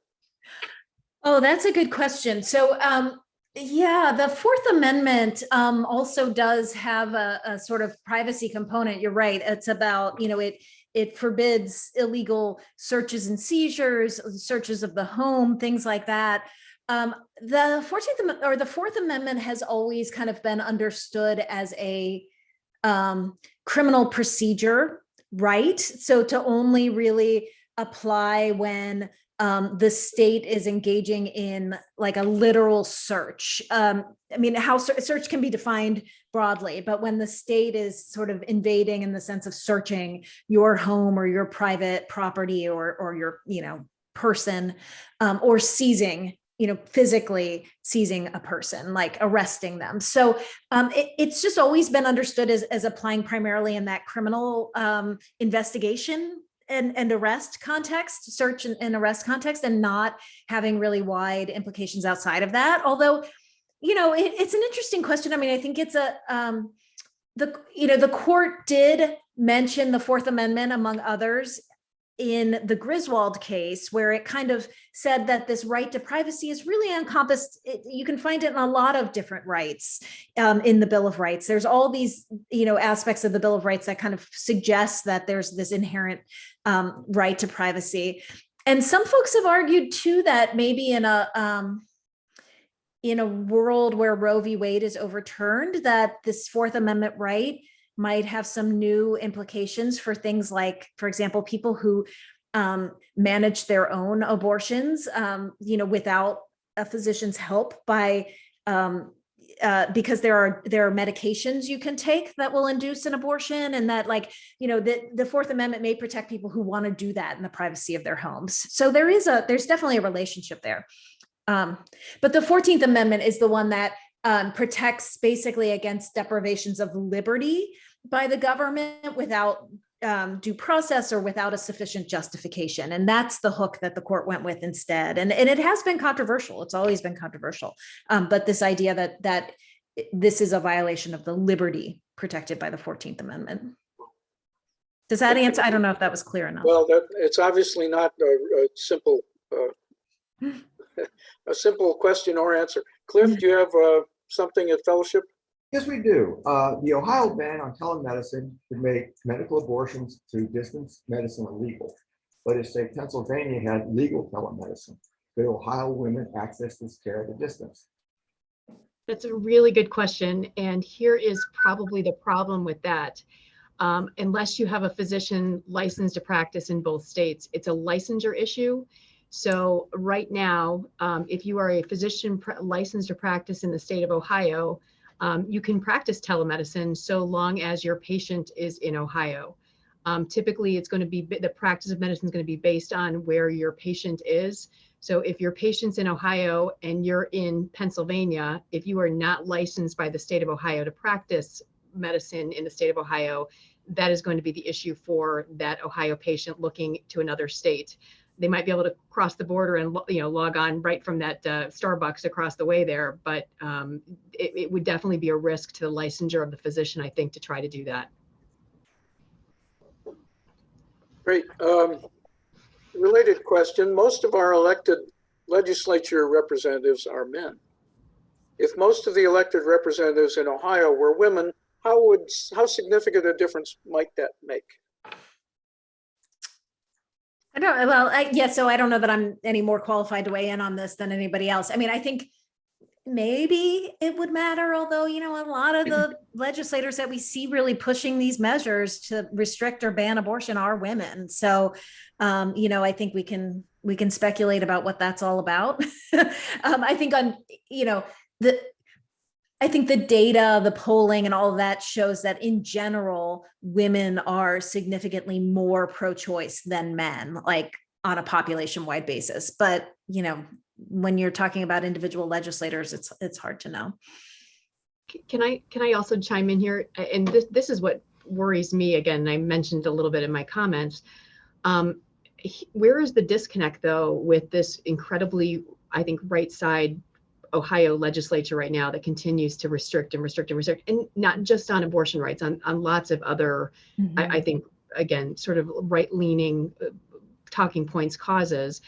Oh, that's a good question. So, yeah, the Fourth Amendment also does have a sort of privacy component. You're right. It's about, it forbids illegal searches and seizures, searches of the home, things like that. The 14th or the Fourth Amendment has always kind of been understood as a criminal procedure right. So to only really apply when the state is engaging in like a literal search. I mean, how search can be defined broadly, but when the state is sort of invading in the sense of searching your home or your private property or your, person, or seizing, physically seizing a person, like arresting them. So it's just always been understood as applying primarily in that criminal investigation and arrest context, search and arrest context, and not having really wide implications outside of that. Although, it's an interesting question. I mean, I think it's the court did mention the Fourth Amendment among others in the Griswold case, where it kind of said that this right to privacy is really encompassed. You can find it in a lot of different rights in the Bill of Rights. There's all these, aspects of the Bill of Rights that kind of suggest that there's this inherent right to privacy. And some folks have argued too that maybe in a world where Roe v. Wade is overturned, that this Fourth Amendment right might have some new implications for things like, for example, people who manage their own abortions, without a physician's help by because there are medications you can take that will induce an abortion, and that the Fourth Amendment may protect people who want to do that in the privacy of their homes. So there's definitely a relationship there. But the 14th Amendment is the one that protects basically against deprivations of liberty by the government without due process or without a sufficient justification. And that's the hook that the court went with instead. And it has been controversial. It's always been controversial. But this idea that this is a violation of the liberty protected by the 14th Amendment. Does that answer? I don't know if that was clear enough. Well, it's obviously not a simple a simple question or answer. Cliff, do you have something at Fellowship? Yes, we do. The Ohio ban on telemedicine would make medical abortions through distance medicine illegal. But if, say, Pennsylvania had legal telemedicine, could Ohio women access this care at a distance? That's a really good question. And here is probably the problem with that. Unless you have a physician licensed to practice in both states, it's a licensure issue. So right now, if you are a physician licensed to practice in the state of Ohio, you can practice telemedicine so long as your patient is in Ohio. Typically, it's going to be, the practice of medicine is going to be based on where your patient is. So if your patient's in Ohio and you're in Pennsylvania, if you are not licensed by the state of Ohio to practice medicine in the state of Ohio, that is going to be the issue for that Ohio patient looking to another state. They might be able to cross the border and log on right from that Starbucks across the way there, but it would definitely be a risk to the licensure of the physician, I think, to try to do that. Great. Related question. Most of our elected legislature representatives are men. If most of the elected representatives in Ohio were women, how significant a difference might that make? I don't, well, yeah, so I don't know that I'm any more qualified to weigh in on this than anybody else. I mean, I think maybe it would matter, although, a lot of the legislators that we see really pushing these measures to restrict or ban abortion are women. So, I think we can speculate about what that's all about. I think I think the data, the polling and all of that shows that in general, women are significantly more pro-choice than men, like on a population-wide basis. But, when you're talking about individual legislators, it's hard to know. Can I also chime in here? And this is what worries me. Again, I mentioned a little bit in my comments. Where is the disconnect, though, with this incredibly, I think, right side Ohio legislature right now that continues to restrict and restrict and restrict, and not just on abortion rights, on lots of other, I think, again, sort of right-leaning talking points, causes.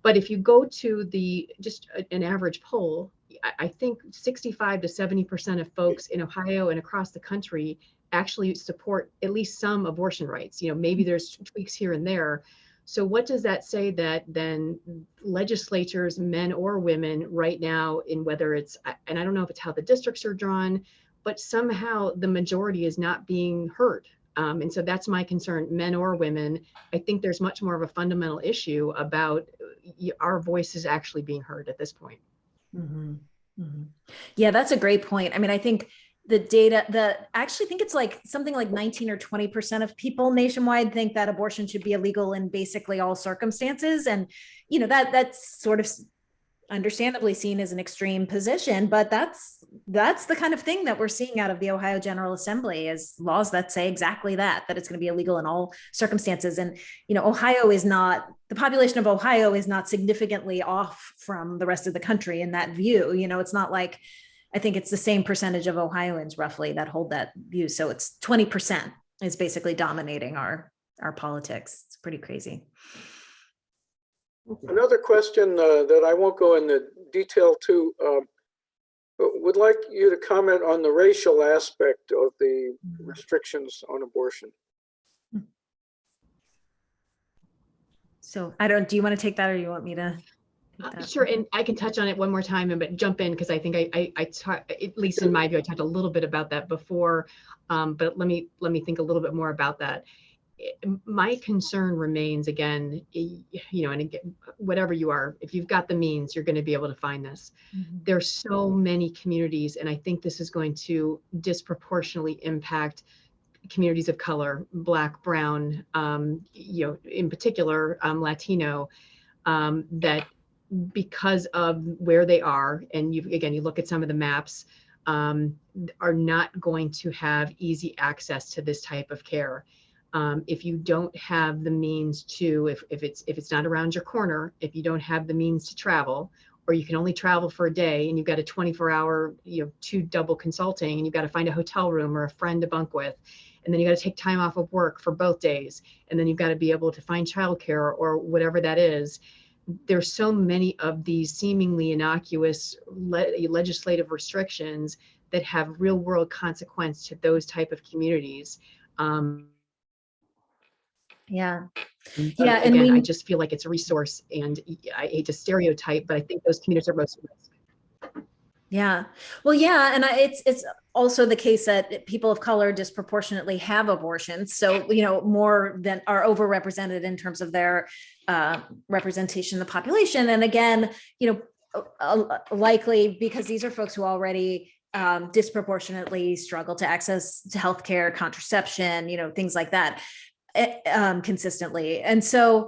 But if you go to just an average poll, I think 65 to 70% of folks in Ohio and across the country actually support at least some abortion rights. Maybe there's tweaks here and there. So what does that say that then legislatures, men or women right now, in whether it's, and I don't know if it's how the districts are drawn, but somehow the majority is not being heard. And so that's my concern, men or women. I think there's much more of a fundamental issue about our voices actually being heard at this point. Yeah, that's a great point. I mean, I think the data, I actually think it's like something like 19 or 20% of people nationwide think that abortion should be illegal in basically all circumstances. And, that's sort of understandably seen as an extreme position, but that's the kind of thing that we're seeing out of the Ohio General Assembly, is laws that say exactly that it's going to be illegal in all circumstances. And, the population of Ohio is not significantly off from the rest of the country in that view. It's not like, I think it's the same percentage of Ohioans roughly that hold that view. So it's 20% is basically dominating our politics. It's pretty crazy. Another question that I won't go into detail to, would like you to comment on the racial aspect of the restrictions on abortion. So do you want to take that, or you want me to? Sure, and I can touch on it one more time, but jump in, because I think I at least in my view, I talked a little bit about that before, but let me think a little bit more about that. My concern remains, again, and again, whatever you are, if you've got the means, you're going to be able to find this. There's so many communities, and I think this is going to disproportionately impact communities of color, Black, Brown, in particular, Latino, that because of where they are, and you look at some of the maps, are not going to have easy access to this type of care. If you don't have the means to, if it's not around your corner, if you don't have the means to travel, or you can only travel for a day and you've got a 24-hour, 2 double consulting, and you've got to find a hotel room or a friend to bunk with, and then you got to take time off of work for both days, and then you've got to be able to find childcare or whatever that is. There's so many of these seemingly innocuous legislative restrictions that have real world consequence to those type of communities. Yeah. And again, I just feel like it's a resource, and I hate to stereotype, but I think those communities are most at risk. Yeah. Well, yeah. And it's also the case that people of color disproportionately have abortions. So, more than are overrepresented in terms of their representation in the population. And again, likely because these are folks who already disproportionately struggle to access to healthcare, contraception, things like that consistently. And so,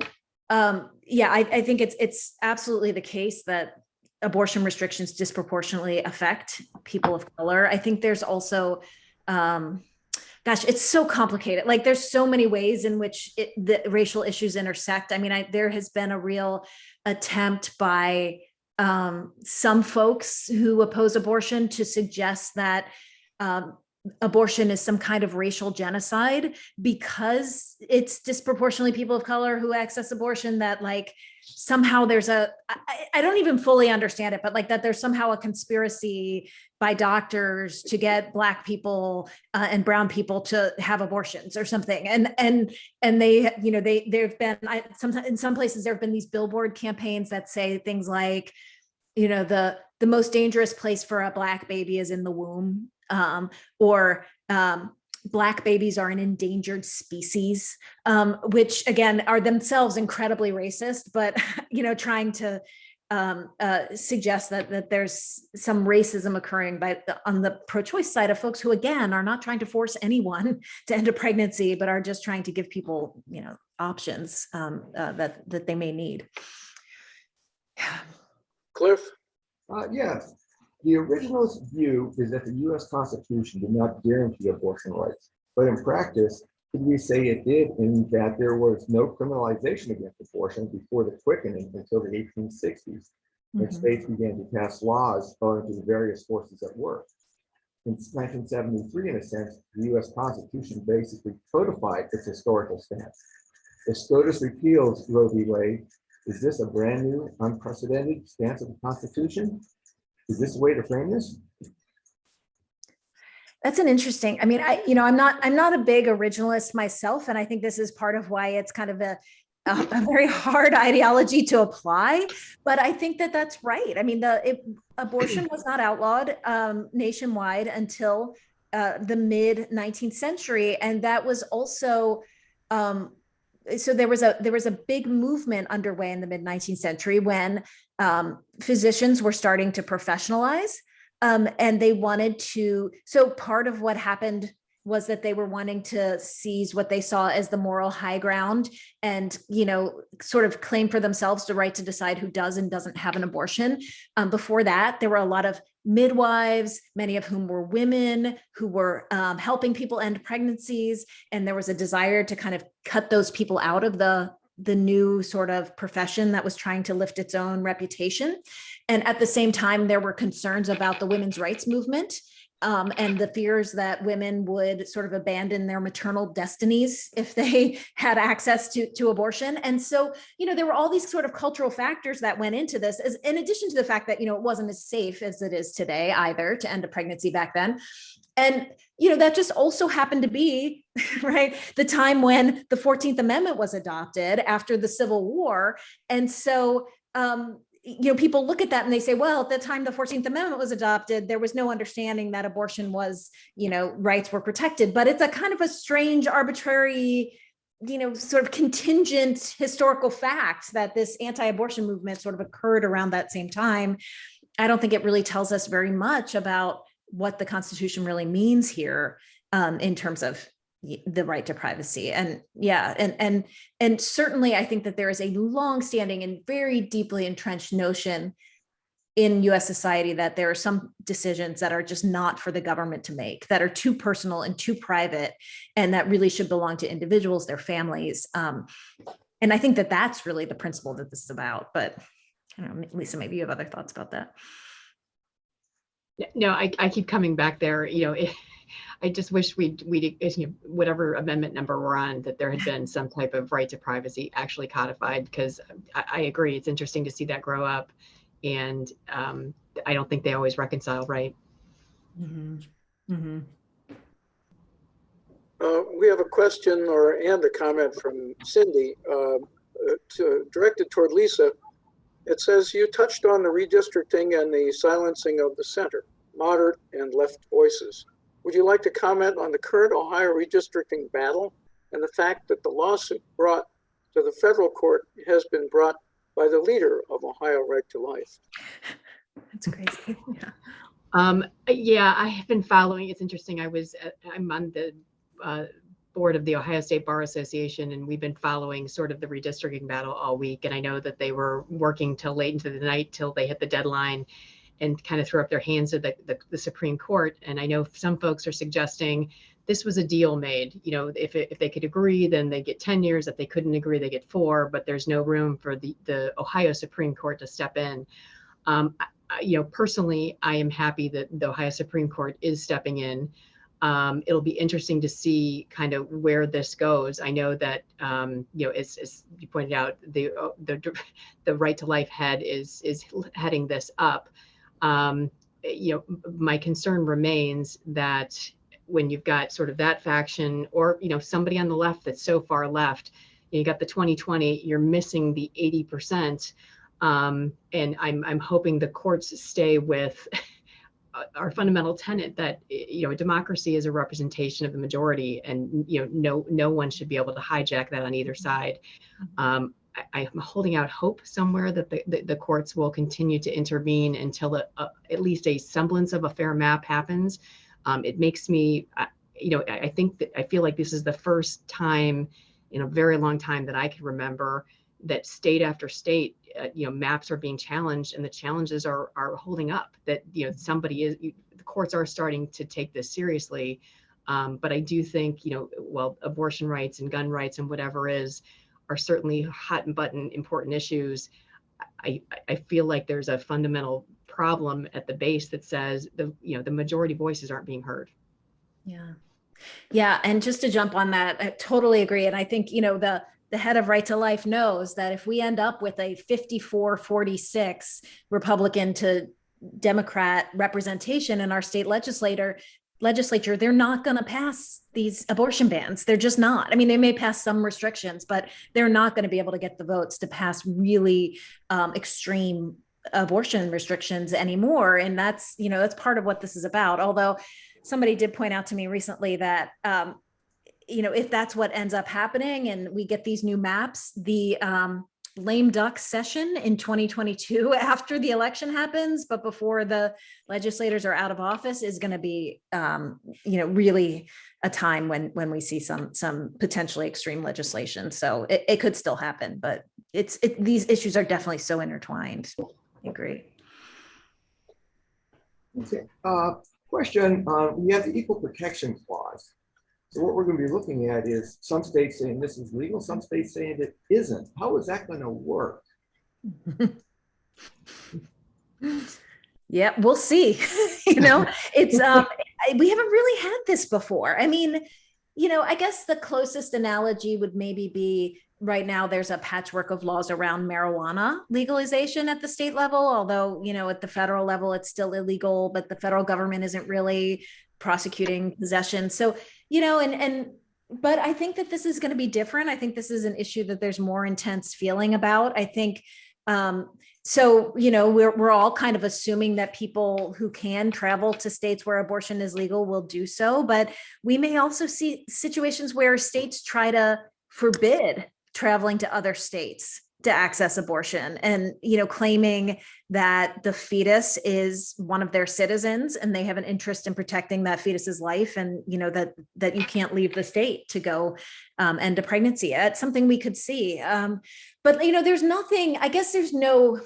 I think it's absolutely the case that abortion restrictions disproportionately affect people of color. I think there's also, it's so complicated. Like there's so many ways in which the racial issues intersect. I mean, there has been a real attempt by some folks who oppose abortion to suggest that abortion is some kind of racial genocide because it's disproportionately people of color who access abortion, that like somehow there's I don't even fully understand it, but like that there's somehow a conspiracy by doctors to get Black people and brown people to have abortions or something. And they, there've been, sometimes in some places there've been these billboard campaigns that say things like, the most dangerous place for a Black baby is in the womb. Or Black babies are an endangered species, which again are themselves incredibly racist, but trying to suggest that there's some racism occurring on the pro-choice side of folks who again are not trying to force anyone to end a pregnancy, but are just trying to give people options that they may need. Cliff? Yes. The originalist view is that the U.S. Constitution did not guarantee abortion rights, but in practice, could we say it did in that there was no criminalization against abortion before the quickening until the 1860s, when states began to pass laws owing to the various forces at work. In 1973, in a sense, the U.S. Constitution basically codified its historical stance. If SCOTUS repeals Roe v. Wade, is this a brand new, unprecedented stance of the Constitution? Is this a way to frame this? That's an interesting, I'm not a big originalist myself. And I think this is part of why it's kind of a very hard ideology to apply, but I think that that's right. I mean, abortion was not outlawed nationwide until the mid 19th century. And that was also, so there was a big movement underway in the mid 19th century when physicians were starting to professionalize, and they wanted to. So part of what happened was that they were wanting to seize what they saw as the moral high ground and, sort of claim for themselves the right to decide who does and doesn't have an abortion. Before that, there were a lot of midwives, many of whom were women who were helping people end pregnancies. And there was a desire to kind of cut those people out of the new sort of profession that was trying to lift its own reputation. And at the same time, there were concerns about the women's rights movement. And the fears that women would sort of abandon their maternal destinies if they had access to abortion. And so, there were all these sort of cultural factors that went into this, in addition to the fact that, it wasn't as safe as it is today either to end a pregnancy back then. And, that just also happened to be, right, the time when the 14th Amendment was adopted after the Civil War. And so, people look at that and they say, well, at the time the 14th Amendment was adopted, there was no understanding that abortion was, rights were protected. But it's a kind of a strange, arbitrary, sort of contingent historical fact that this anti-abortion movement sort of occurred around that same time. I don't think it really tells us very much about what the Constitution really means here in terms of the right to privacy. And and certainly I think that there is a long-standing and very deeply entrenched notion in US society that there are some decisions that are just not for the government to make, that are too personal and too private, and that really should belong to individuals, their families. And I think that that's really the principle that this is about. But I don't know, Lisa, maybe you have other thoughts about that. No, I keep coming back there. I just wish we'd whatever amendment number we're on, that there had been some type of right to privacy actually codified, because I agree. It's interesting to see that grow up. And I don't think they always reconcile, right? Mm-hmm. Mm-hmm. We have a question and a comment from Cindy directed toward Lisa. It says you touched on the redistricting and the silencing of the center, moderate and left voices. Would you like to comment on the current Ohio redistricting battle and the fact that the lawsuit brought to the federal court has been brought by the leader of Ohio Right to Life? That's crazy. Yeah. Yeah, I have been following. It's interesting. I'm on the board of the Ohio State Bar Association, and we've been following sort of the redistricting battle all week. And I know that they were working till late into the night till they hit the deadline and kind of throw up their hands to the Supreme Court. And I know some folks are suggesting this was a deal made. You know, if they could agree, then they get 10 years. If they couldn't agree, they get 4. But there's no room for the Ohio Supreme Court to step in. You know, personally, I am happy that the Ohio Supreme Court is stepping in. It'll be interesting to see kind of where this goes. I know that, you know, as you pointed out, the Right to Life head is heading this up. You know, my concern remains that when you've got sort of that faction or, you know, somebody on the left that's so far left, you got the 20/20, you're missing the 80%. And I'm hoping the courts stay with our fundamental tenet that, you know, democracy is a representation of the majority, and, you know, no one should be able to hijack that on either side. I'm holding out hope somewhere that the courts will continue to intervene until at least a semblance of a fair map happens. It makes me, you know, I feel like this is the first time in a very long time that I can remember that state after state, you know, maps are being challenged, and the challenges are holding up. That, you know, the courts are starting to take this seriously. But I do think, you know, well, abortion rights and gun rights and whatever are certainly hot and button important issues. I feel like there's a fundamental problem at the base that says the majority voices aren't being heard. Yeah. Yeah. And just to jump on that, I totally agree. And I think, you know, the head of Right to Life knows that if we end up with a 54-46 Republican to Democrat representation in our state legislature, they're not going to pass these abortion bans. They're just not. I mean, they may pass some restrictions, but they're not going to be able to get the votes to pass really extreme abortion restrictions anymore. And that's, you know, that's part of what this is about. Although somebody did point out to me recently that, you know, if that's what ends up happening and we get these new maps, the lame duck session in 2022 after the election happens, but before the legislators are out of office, is going to be, you know, really a time when we see some potentially extreme legislation. So it could still happen, but these issues are definitely so intertwined. I agree. Okay. Question, we have the Equal Protection Clause. So what we're going to be looking at is some states saying this is legal, some states saying it isn't. How is that going to work? Yeah, we'll see. You know, it's we haven't really had this before. I mean, you know, I guess the closest analogy would maybe be right now there's a patchwork of laws around marijuana legalization at the state level, although, you know, at the federal level, it's still illegal, but the federal government isn't really prosecuting possession. So, you know, but I think that this is going to be different. I think this is an issue that there's more intense feeling about. I think, so, you know, we're all kind of assuming that people who can travel to states where abortion is legal will do so, but we may also see situations where states try to forbid traveling to other states to access abortion, and, you know, claiming that the fetus is one of their citizens and they have an interest in protecting that fetus's life, and, you know, that you can't leave the state to go end a pregnancy. It's something we could see. But, you know, there's nothing, I guess there's no,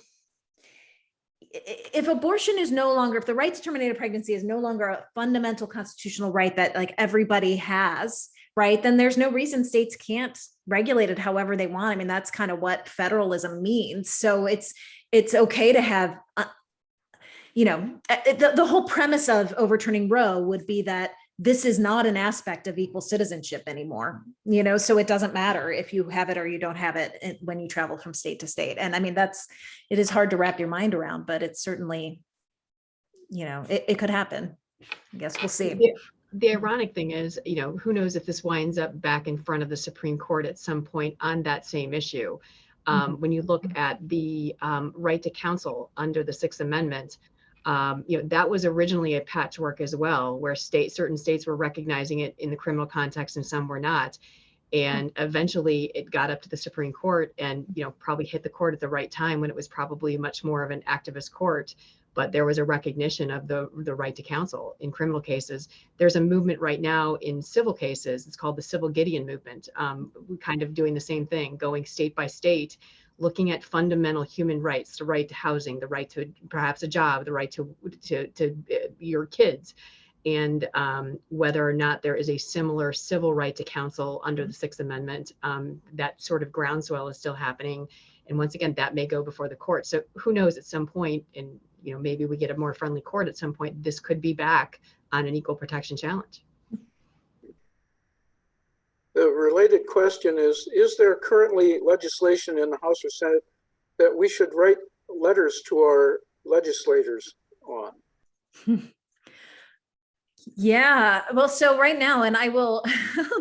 if abortion is no longer, if the right to terminate a pregnancy is no longer a fundamental constitutional right that like everybody has, right, then there's no reason states can't regulate it however they want. I mean, that's kind of what federalism means. So it's okay to have, you know, the whole premise of overturning Roe would be that this is not an aspect of equal citizenship anymore, you know, so it doesn't matter if you have it or you don't have it when you travel from state to state. And I mean, it is hard to wrap your mind around, but it's certainly, you know, it could happen. I guess we'll see. The ironic thing is, you know, who knows if this winds up back in front of the Supreme Court at some point on that same issue. When you look at the right to counsel under the Sixth Amendment, that was originally a patchwork as well, where certain states were recognizing it in the criminal context and some were not. And eventually it got up to the Supreme Court and, probably hit the court at the right time when it was probably much more of an activist court. But there was a recognition of the right to counsel in criminal cases. There's a movement right now in civil cases. It's called the Civil Gideon Movement. We're kind of doing the same thing, going state by state, looking at fundamental human rights, the right to housing, the right to perhaps a job, the right to your kids, and whether or not there is a similar civil right to counsel under the Sixth Amendment. That sort of groundswell is still happening. And once again, that may go before the court. So who knows, at some point, and maybe we get a more friendly court at some point, this could be back on an equal protection challenge. The related question is there currently legislation in the House or Senate that we should write letters to our legislators on? Yeah, well, so right now, and I'll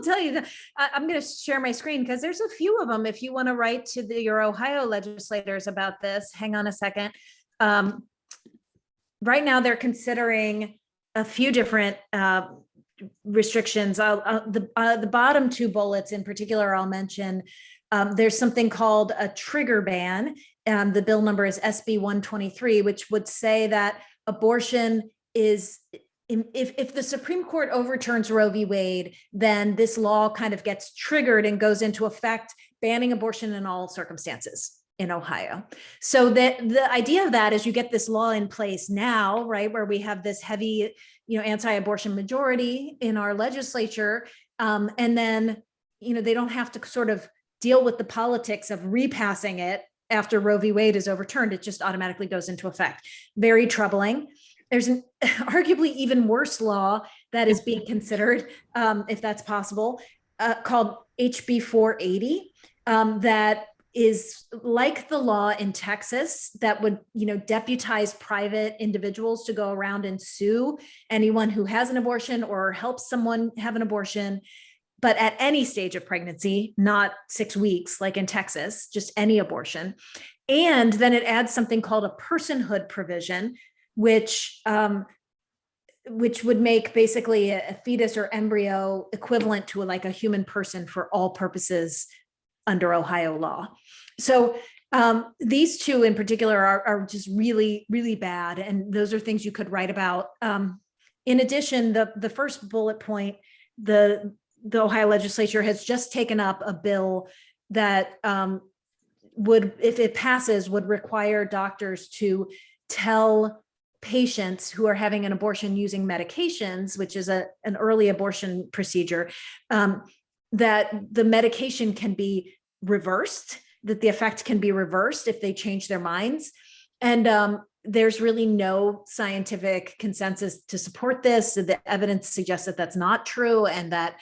tell you that I'm going to share my screen because there's a few of them. If you want to write to your Ohio legislators about this, hang on a second. Right now, they're considering a few different restrictions. The bottom two bullets in particular, I'll mention. There's something called a trigger ban. The bill number is SB 123, which would say that abortion is, if the Supreme Court overturns Roe v. Wade, then this law kind of gets triggered and goes into effect, banning abortion in all circumstances in Ohio. So the idea of that is you get this law in place now, right, where we have this heavy, anti-abortion majority in our legislature, and then, they don't have to sort of deal with the politics of repassing it after Roe v. Wade is overturned. It just automatically goes into effect. Very troubling. There's an arguably even worse law that is being considered, if that's possible, called HB 480, that is like the law in Texas that would, deputize private individuals to go around and sue anyone who has an abortion or helps someone have an abortion, but at any stage of pregnancy, not 6 weeks, like in Texas, just any abortion. And then it adds something called a personhood provision, which would make basically a fetus or embryo equivalent to like a human person for all purposes under Ohio law. So these two in particular are just really, really bad. And those are things you could write about. In addition, the first bullet point, the Ohio legislature has just taken up a bill that would, if it passes, would require doctors to tell patients who are having an abortion using medications, which is an early abortion procedure, that the medication can be reversed, that the effect can be reversed if they change their minds. And there's really no scientific consensus to support this. So the evidence suggests that that's not true, and that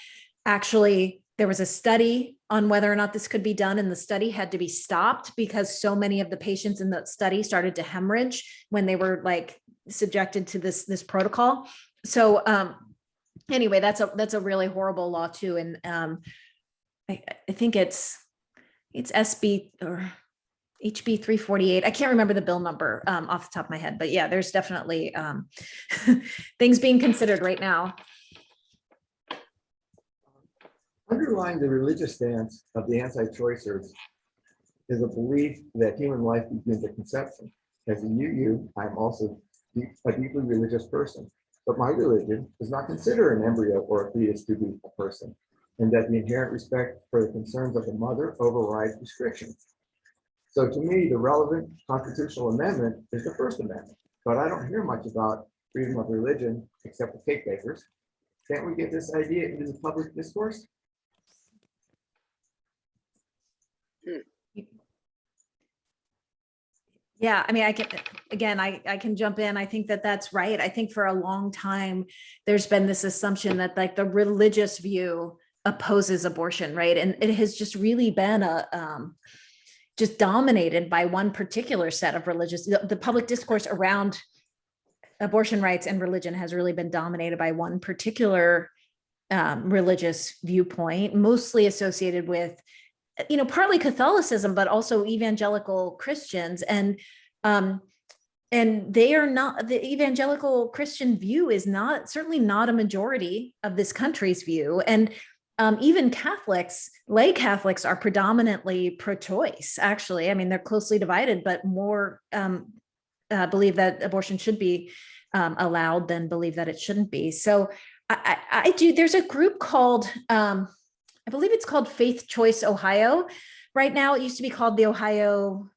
actually there was a study on whether or not this could be done, and the study had to be stopped because so many of the patients in the study started to hemorrhage when they were like subjected to this protocol. So anyway, that's a really horrible law too. And I think it's SB or HB 348. I can't remember the bill number off the top of my head, but yeah, there's definitely things being considered right now. Underlying the religious stance of the anti-choicers is a belief that human life begins at conception. As a UU, I'm also a deeply religious person, but my religion does not consider an embryo or a fetus to be a person, and that the inherent respect for the concerns of the mother overrides restrictions. So to me, the relevant constitutional amendment is the First Amendment, but I don't hear much about freedom of religion except for cake bakers. Can't we get this idea into the public discourse? Yeah, I mean, I can jump in. I think that that's right. I think for a long time, there's been this assumption that like the religious view opposes abortion, right? And it has just really been just dominated by one particular set of the public discourse around abortion rights and religion has really been dominated by one particular religious viewpoint, mostly associated with partly Catholicism, but also evangelical Christians. And they are not, the evangelical Christian view is certainly not a majority of this country's view. And even Catholics, lay Catholics, are predominantly pro-choice, actually. I mean, they're closely divided, but more believe that abortion should be allowed than believe that it shouldn't be. So I do, there's a group called, I believe it's called Faith Choice Ohio. Right now, it used to be called the Ohio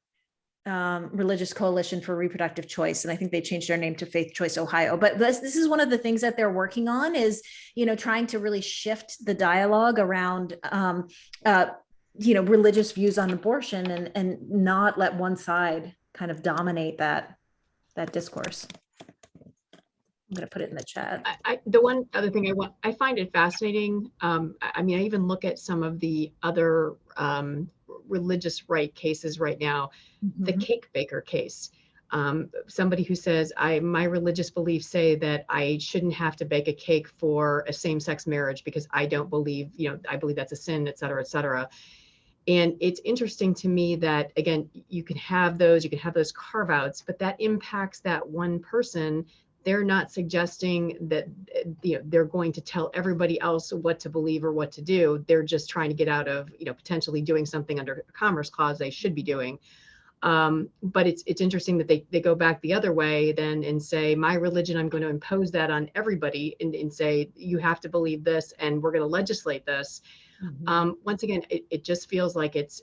Religious Coalition for Reproductive Choice, and I think they changed their name to Faith Choice Ohio. But this is one of the things that they're working on, is trying to really shift the dialogue around religious views on abortion, and not let one side kind of dominate that discourse. I'm going to put it in the chat. The one other thing I find it fascinating. I mean, I even look at some of the other religious right cases right now. Mm-hmm. The cake baker case. Somebody who says, my religious beliefs say that I shouldn't have to bake a cake for a same-sex marriage because I don't believe, I believe that's a sin, et cetera, et cetera. And it's interesting to me that, again, you can have those carve-outs, but that impacts that one person. They're not suggesting that they're going to tell everybody else what to believe or what to do. They're just trying to get out of potentially doing something under a Commerce Clause they should be doing. But it's interesting that they go back the other way then and say, my religion, I'm going to impose that on everybody and say, you have to believe this and we're going to legislate this. Mm-hmm. Once again, it just feels like it's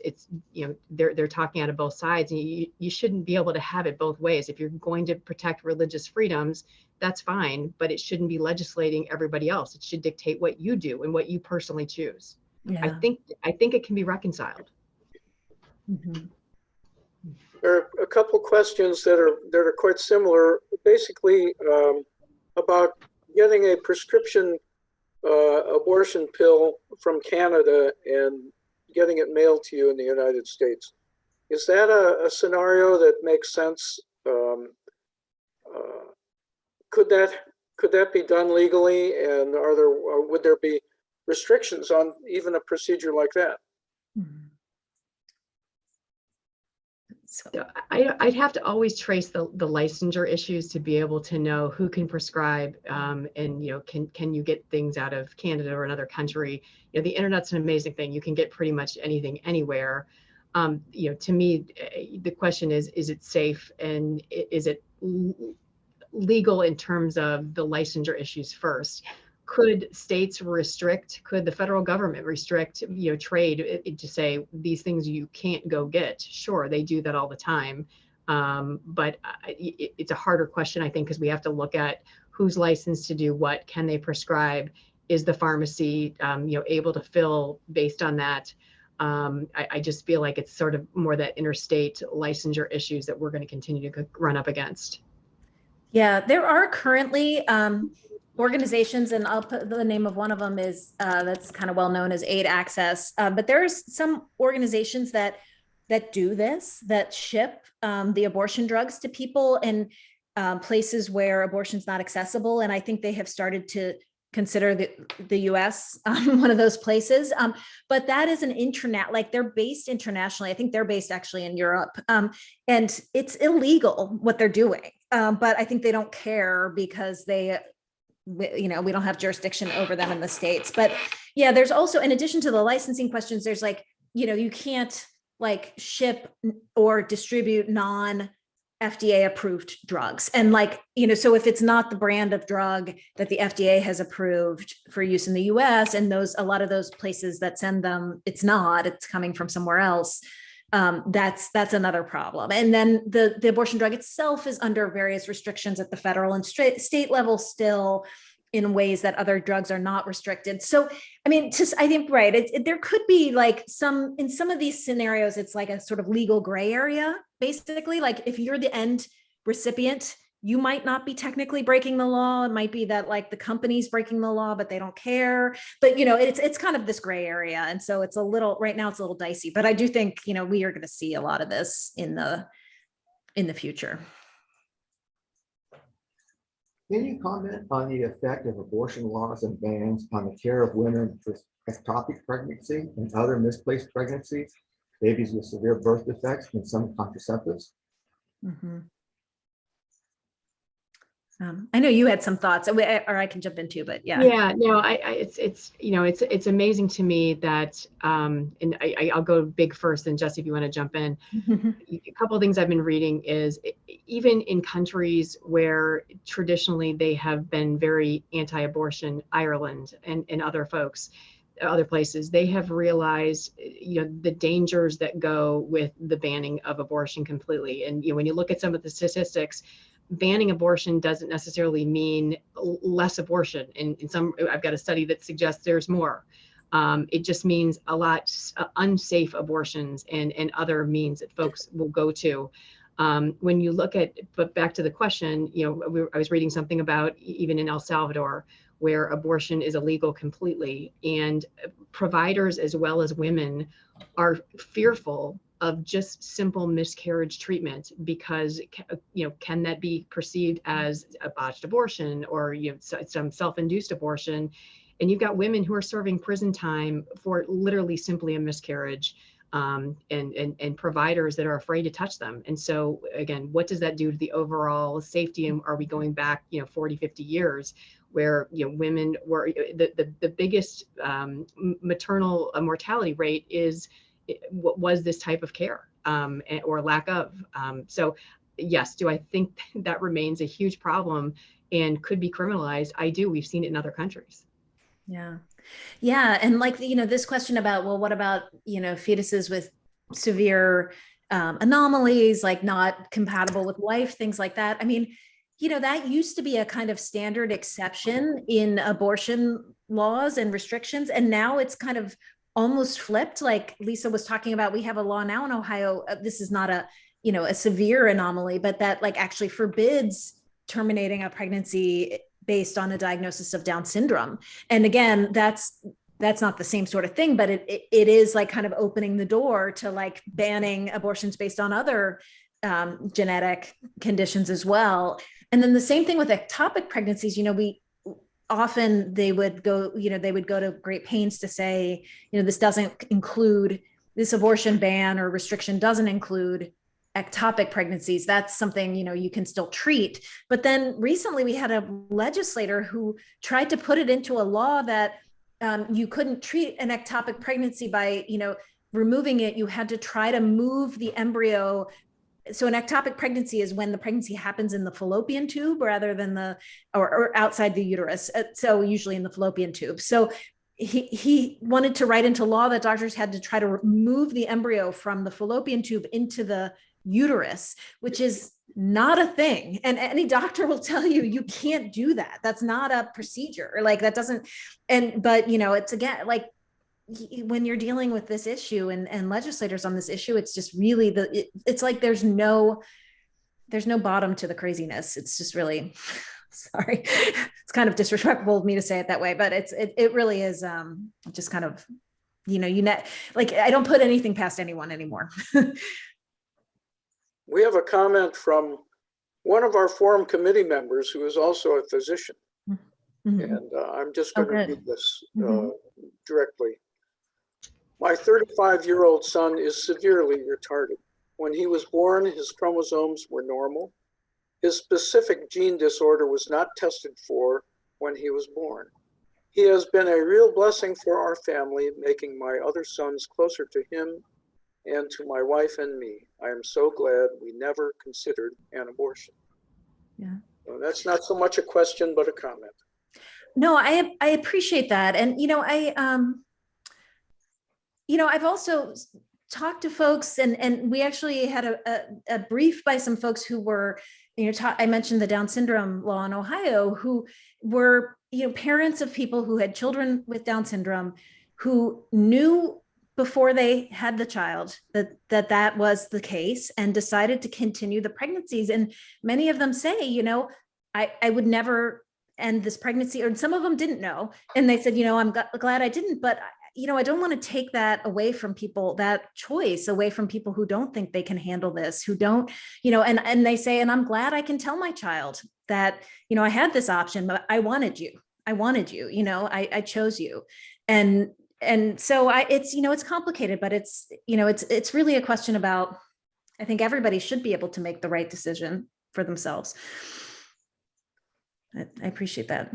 they're talking out of both sides, and you shouldn't be able to have it both ways. If you're going to protect religious freedoms, that's fine, but it shouldn't be legislating everybody else. It should dictate what you do and what you personally choose. Yeah. I think it can be reconciled. Mm-hmm. There are a couple questions that are quite similar, basically about getting a prescription abortion pill from Canada and getting it mailed to you in the United States. Is that a scenario that makes sense? Could that be done legally? And would there be restrictions on even a procedure like that? So I'd have to always trace the licensure issues to be able to know who can prescribe, and can you get things out of Canada or another country. The internet's an amazing thing. You can get pretty much anything anywhere. To me, the question is it safe, and is it legal in terms of the licensure issues first? Could states restrict, could the federal government restrict, trade to say these things you can't go get? Sure, they do that all the time. But it's a harder question, I think, because we have to look at who's licensed to do what. Can they prescribe? Is the pharmacy, able to fill based on that? I just feel like it's sort of more that interstate licensure issues that we're going to continue to run up against. Yeah, there are currently organizations, and I'll put the name of one of them is that's kind of well known as Aid Access. But there's some organizations that do this, that ship the abortion drugs to people in places where abortion's not accessible. And I think they have started to consider the US one of those places. But that is an internet, like they're based internationally. I think they're based actually in Europe. And it's illegal what they're doing. But I think they don't care because we don't have jurisdiction over them in the States. But yeah, there's also, in addition to the licensing questions, there's you can't ship or distribute non-FDA approved drugs. And so if it's not the brand of drug that the FDA has approved for use in the US, and a lot of those places that send them, it's coming from somewhere else. That's another problem. And then the abortion drug itself is under various restrictions at the federal and state level still, in ways that other drugs are not restricted. So, I mean, I think, right, there could be in some of these scenarios, it's like a sort of legal gray area, basically. Like if you're the end recipient, you might not be technically breaking the law. It might be that the company's breaking the law, but they don't care. But, it's kind of this gray area. And so right now it's a little dicey, but I do think, we are going to see a lot of this in the future. Can you comment on the effect of abortion laws and bans on the care of women with ectopic pregnancy and other misplaced pregnancies, babies with severe birth defects, and some contraceptives? Mhm. I know you had some thoughts, or I can jump in too, but yeah. Yeah, no, it's you know, it's amazing to me that, and I'll go big first, and Jessie, if you want to jump in. A couple of things I've been reading is even in countries where traditionally they have been very anti-abortion, Ireland and other folks, other places, they have realized, you know, the dangers that go with the banning of abortion completely. And you know, when you look at some of the statistics, banning abortion doesn't necessarily mean less abortion. In some, I've got a study that suggests there's more. It just means a lot unsafe abortions and other means that folks will go to. When you look at, but back to the question, you know, I was reading something about even in El Salvador, where abortion is illegal completely, and providers as well as women are fearful of just simple miscarriage treatment because, you know, can that be perceived as a botched abortion or, you know, some self-induced abortion? And you've got women who are serving prison time for literally simply a miscarriage, and providers that are afraid to touch them. And so again, what does that do to the overall safety? And are we going back, you know, 40, 50 years where, you know, women were the biggest maternal mortality rate is what was this type of care, or lack of. So yes, do I think that remains a huge problem and could be criminalized? I do. We've seen it in other countries. Yeah. Yeah. And like, you know, this question about, well, what about, you know, fetuses with severe anomalies, like not compatible with life, things like that. I mean, you know, that used to be a kind of standard exception in abortion laws and restrictions. And now it's kind of almost flipped. Like Lisa was talking about, we have a law now in Ohio. This is not a, you know, a severe anomaly, but that like actually forbids terminating a pregnancy based on a diagnosis of Down syndrome. And again, that's not the same sort of thing, but it is like kind of opening the door to like banning abortions based on other genetic conditions as well. And then the same thing with ectopic pregnancies, you know, they would go to great pains to say, you know, this abortion ban or restriction doesn't include ectopic pregnancies. That's something, you know, you can still treat. But then recently we had a legislator who tried to put it into a law that you couldn't treat an ectopic pregnancy by, you know, removing it. You had to try to move the embryo. So an ectopic pregnancy is when the pregnancy happens in the fallopian tube rather than or outside the uterus. So usually in the fallopian tube. So he wanted to write into law that doctors had to try to remove the embryo from the fallopian tube into the uterus, which is not a thing. And any doctor will tell you, you can't do that. That's not a procedure. Like that doesn't, but you know, it's again, like when you're dealing with this issue and legislators on this issue, it's just really it's like, there's no bottom to the craziness. It's just really, sorry, it's kind of disrespectful of me to say it that way, but it really is just kind of, you know, like I don't put anything past anyone anymore. We have a comment from one of our forum committee members who is also a physician. Mm-hmm. And I'm just going to read this directly. My 35-year-old son is severely retarded. When he was born, his chromosomes were normal. His specific gene disorder was not tested for when he was born. He has been a real blessing for our family, making my other sons closer to him and to my wife and me. I am so glad we never considered an abortion. Yeah. So that's not so much a question, but a comment. No, I appreciate that. And, you know, I've also talked to folks and we actually had a brief by some folks who were, you know, I mentioned the Down syndrome law in Ohio, who were, you know, parents of people who had children with Down syndrome, who knew before they had the child that was the case and decided to continue the pregnancies. And many of them say, you know, I would never end this pregnancy, or some of them didn't know. And they said, you know, I'm glad I didn't, but I don't want to take that away from people, that choice away from people who don't think they can handle this, who don't, and they say, and I'm glad I can tell my child that, I had this option, but I wanted you. I chose you. And so it's complicated, but it's really a question about, I think everybody should be able to make the right decision for themselves. I appreciate that.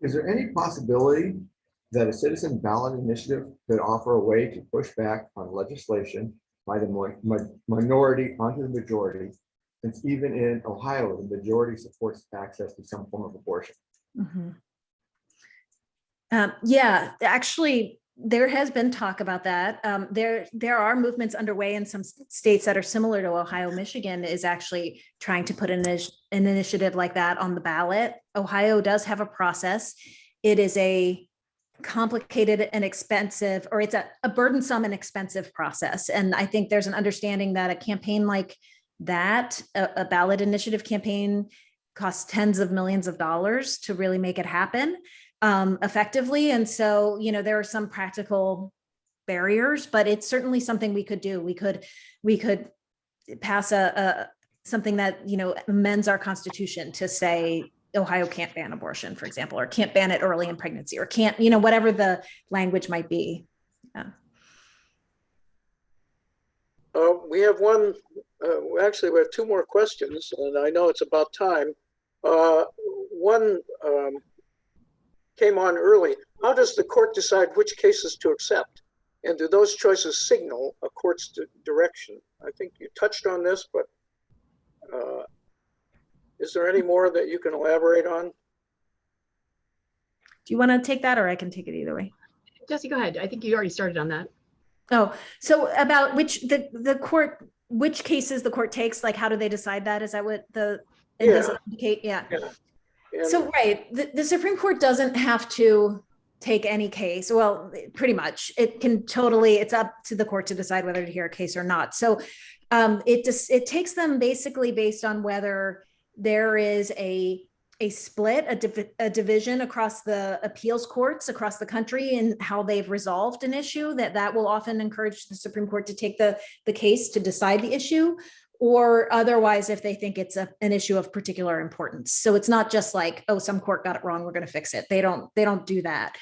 Is there any possibility that a citizen ballot initiative could offer a way to push back on legislation by the minority onto the majority, since even in Ohio, the majority supports access to some form of abortion? Mm-hmm. Yeah, actually, there has been talk about that. There are movements underway in some states that are similar to Ohio. Michigan is actually trying to put an initiative like that on the ballot. Ohio does have a process. It is a complicated and expensive, or it's a burdensome and expensive process. And I think there's an understanding that a campaign like that, a ballot initiative campaign, costs tens of millions of dollars to really make it happen effectively. And so, there are some practical barriers, but it's certainly something we could do. We could pass something that, amends our constitution to say Ohio can't ban abortion, for example, or can't ban it early in pregnancy, or can't, whatever the language might be. Yeah. We have actually, we have two more questions, and I know it's about time. One came on early. How does the court decide which cases to accept? And do those choices signal a court's direction? I think you touched on this, but is there any more that you can elaborate on? Do you want to take that, or I can take it either way? Jessie, go ahead. I think you already started on that. Oh, so about which which cases the court takes, like how do they decide that? Is that what does it indicate? Yeah. So, right. The Supreme Court doesn't have to take any case. Well, pretty much it can totally, it's up to the court to decide whether to hear a case or not. So it takes them basically based on whether there is a split, a division across the appeals courts across the country and how they've resolved an issue, that will often encourage the Supreme Court to take the case to decide the issue, or otherwise if they think it's an issue of particular importance. So it's not just like, oh, some court got it wrong, we're going to fix it. They don't do that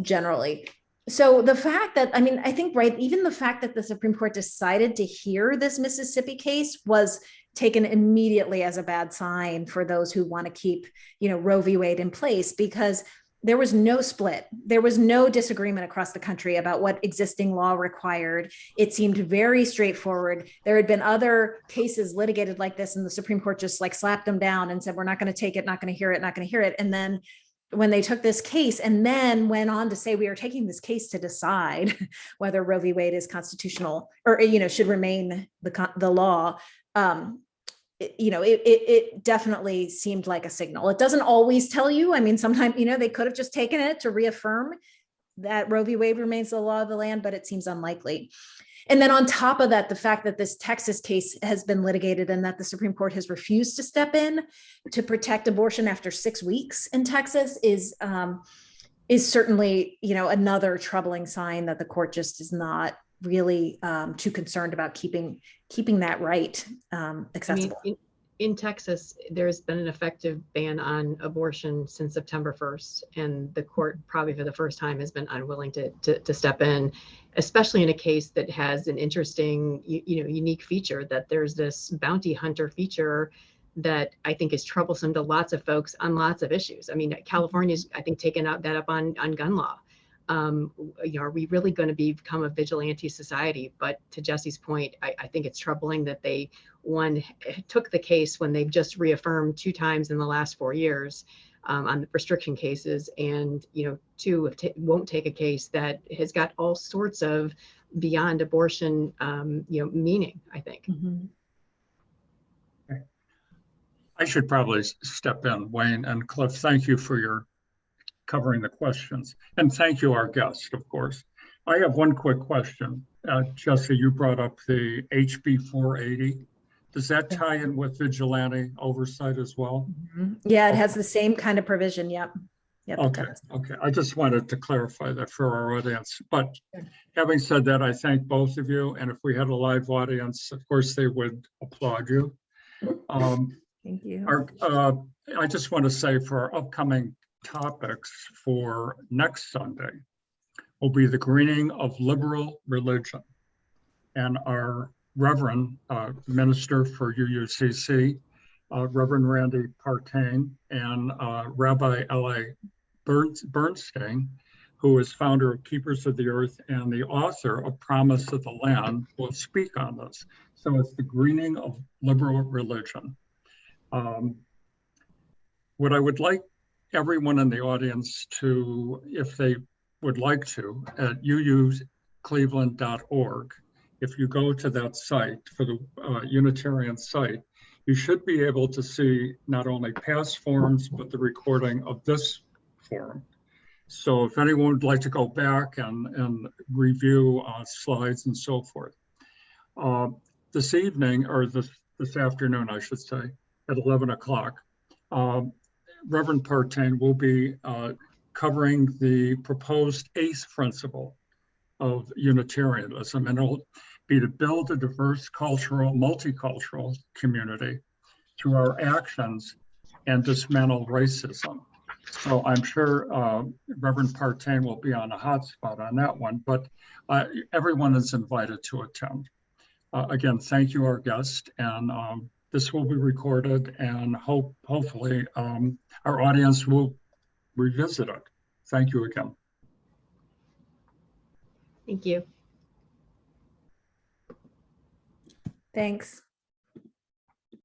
generally. So the fact that, I think, right, even the fact that the Supreme Court decided to hear this Mississippi case was taken immediately as a bad sign for those who want to keep, Roe v. Wade in place, because there was no split. There was no disagreement across the country about what existing law required. It seemed very straightforward. There had been other cases litigated like this, and the Supreme Court just slapped them down and said, we're not going to take it, not going to hear it, not going to hear it. And then when they took this case and then went on to say, we are taking this case to decide whether Roe v. Wade is constitutional or, should remain the law, it definitely seemed like a signal. It doesn't always tell you. Sometimes, they could have just taken it to reaffirm that Roe v. Wade remains the law of the land, but it seems unlikely. And then on top of that, the fact that this Texas case has been litigated and that the Supreme Court has refused to step in to protect abortion after 6 weeks in Texas is certainly, another troubling sign that the court just is not really too concerned about keeping that right accessible. In Texas, there's been an effective ban on abortion since September 1st, and the court probably for the first time has been unwilling to step in, especially in a case that has an interesting, unique feature, that there's this bounty hunter feature that I think is troublesome to lots of folks on lots of issues. California's, I think, taken that up on gun law. Are we really going to become a vigilante society? But to Jessie's point, I think it's troubling that they, one, took the case when they've just reaffirmed 2 times in the last 4 years on the restriction cases, and two, won't take a case that has got all sorts of beyond abortion meaning, I think. Mm-hmm. I should probably step in, Wayne and Cliff. Thank you for your covering the questions. And thank you, our guest, of course. I have one quick question. Jessie, you brought up the HB 480. Does that tie in with vigilante oversight as well? Mm-hmm. Yeah, it has the same kind of provision. Yep. Yep. Okay, okay. I just wanted to clarify that for our audience. But having said that, I thank both of you. And if we had a live audience, of course, they would applaud you. Thank you. I just want to say for our upcoming topics for next Sunday will be the greening of liberal religion. And our Reverend Minister for UUCC, Reverend Randy Partain, and Rabbi L.A. Bernstein, who is founder of Keepers of the Earth and the author of Promise of the Land, will speak on this. So it's the greening of liberal religion. What I would like everyone in the audience to, if they would like to, at ucleveland.org, if you go to that site for the Unitarian site, you should be able to see not only past forums, but the recording of this forum. So if anyone would like to go back and review slides and so forth. This evening, or this afternoon, I should say, at 11 o'clock, Reverend Partain will be covering the proposed eighth principle of Unitarianism, and it'll be to build a diverse cultural, multicultural community through our actions and dismantle racism. So I'm sure Reverend Partain will be on a hot spot on that one, but everyone is invited to attend. Again, thank you, our guest, and this will be recorded, and hopefully our audience will revisit it. Thank you again. Thank you. Thanks.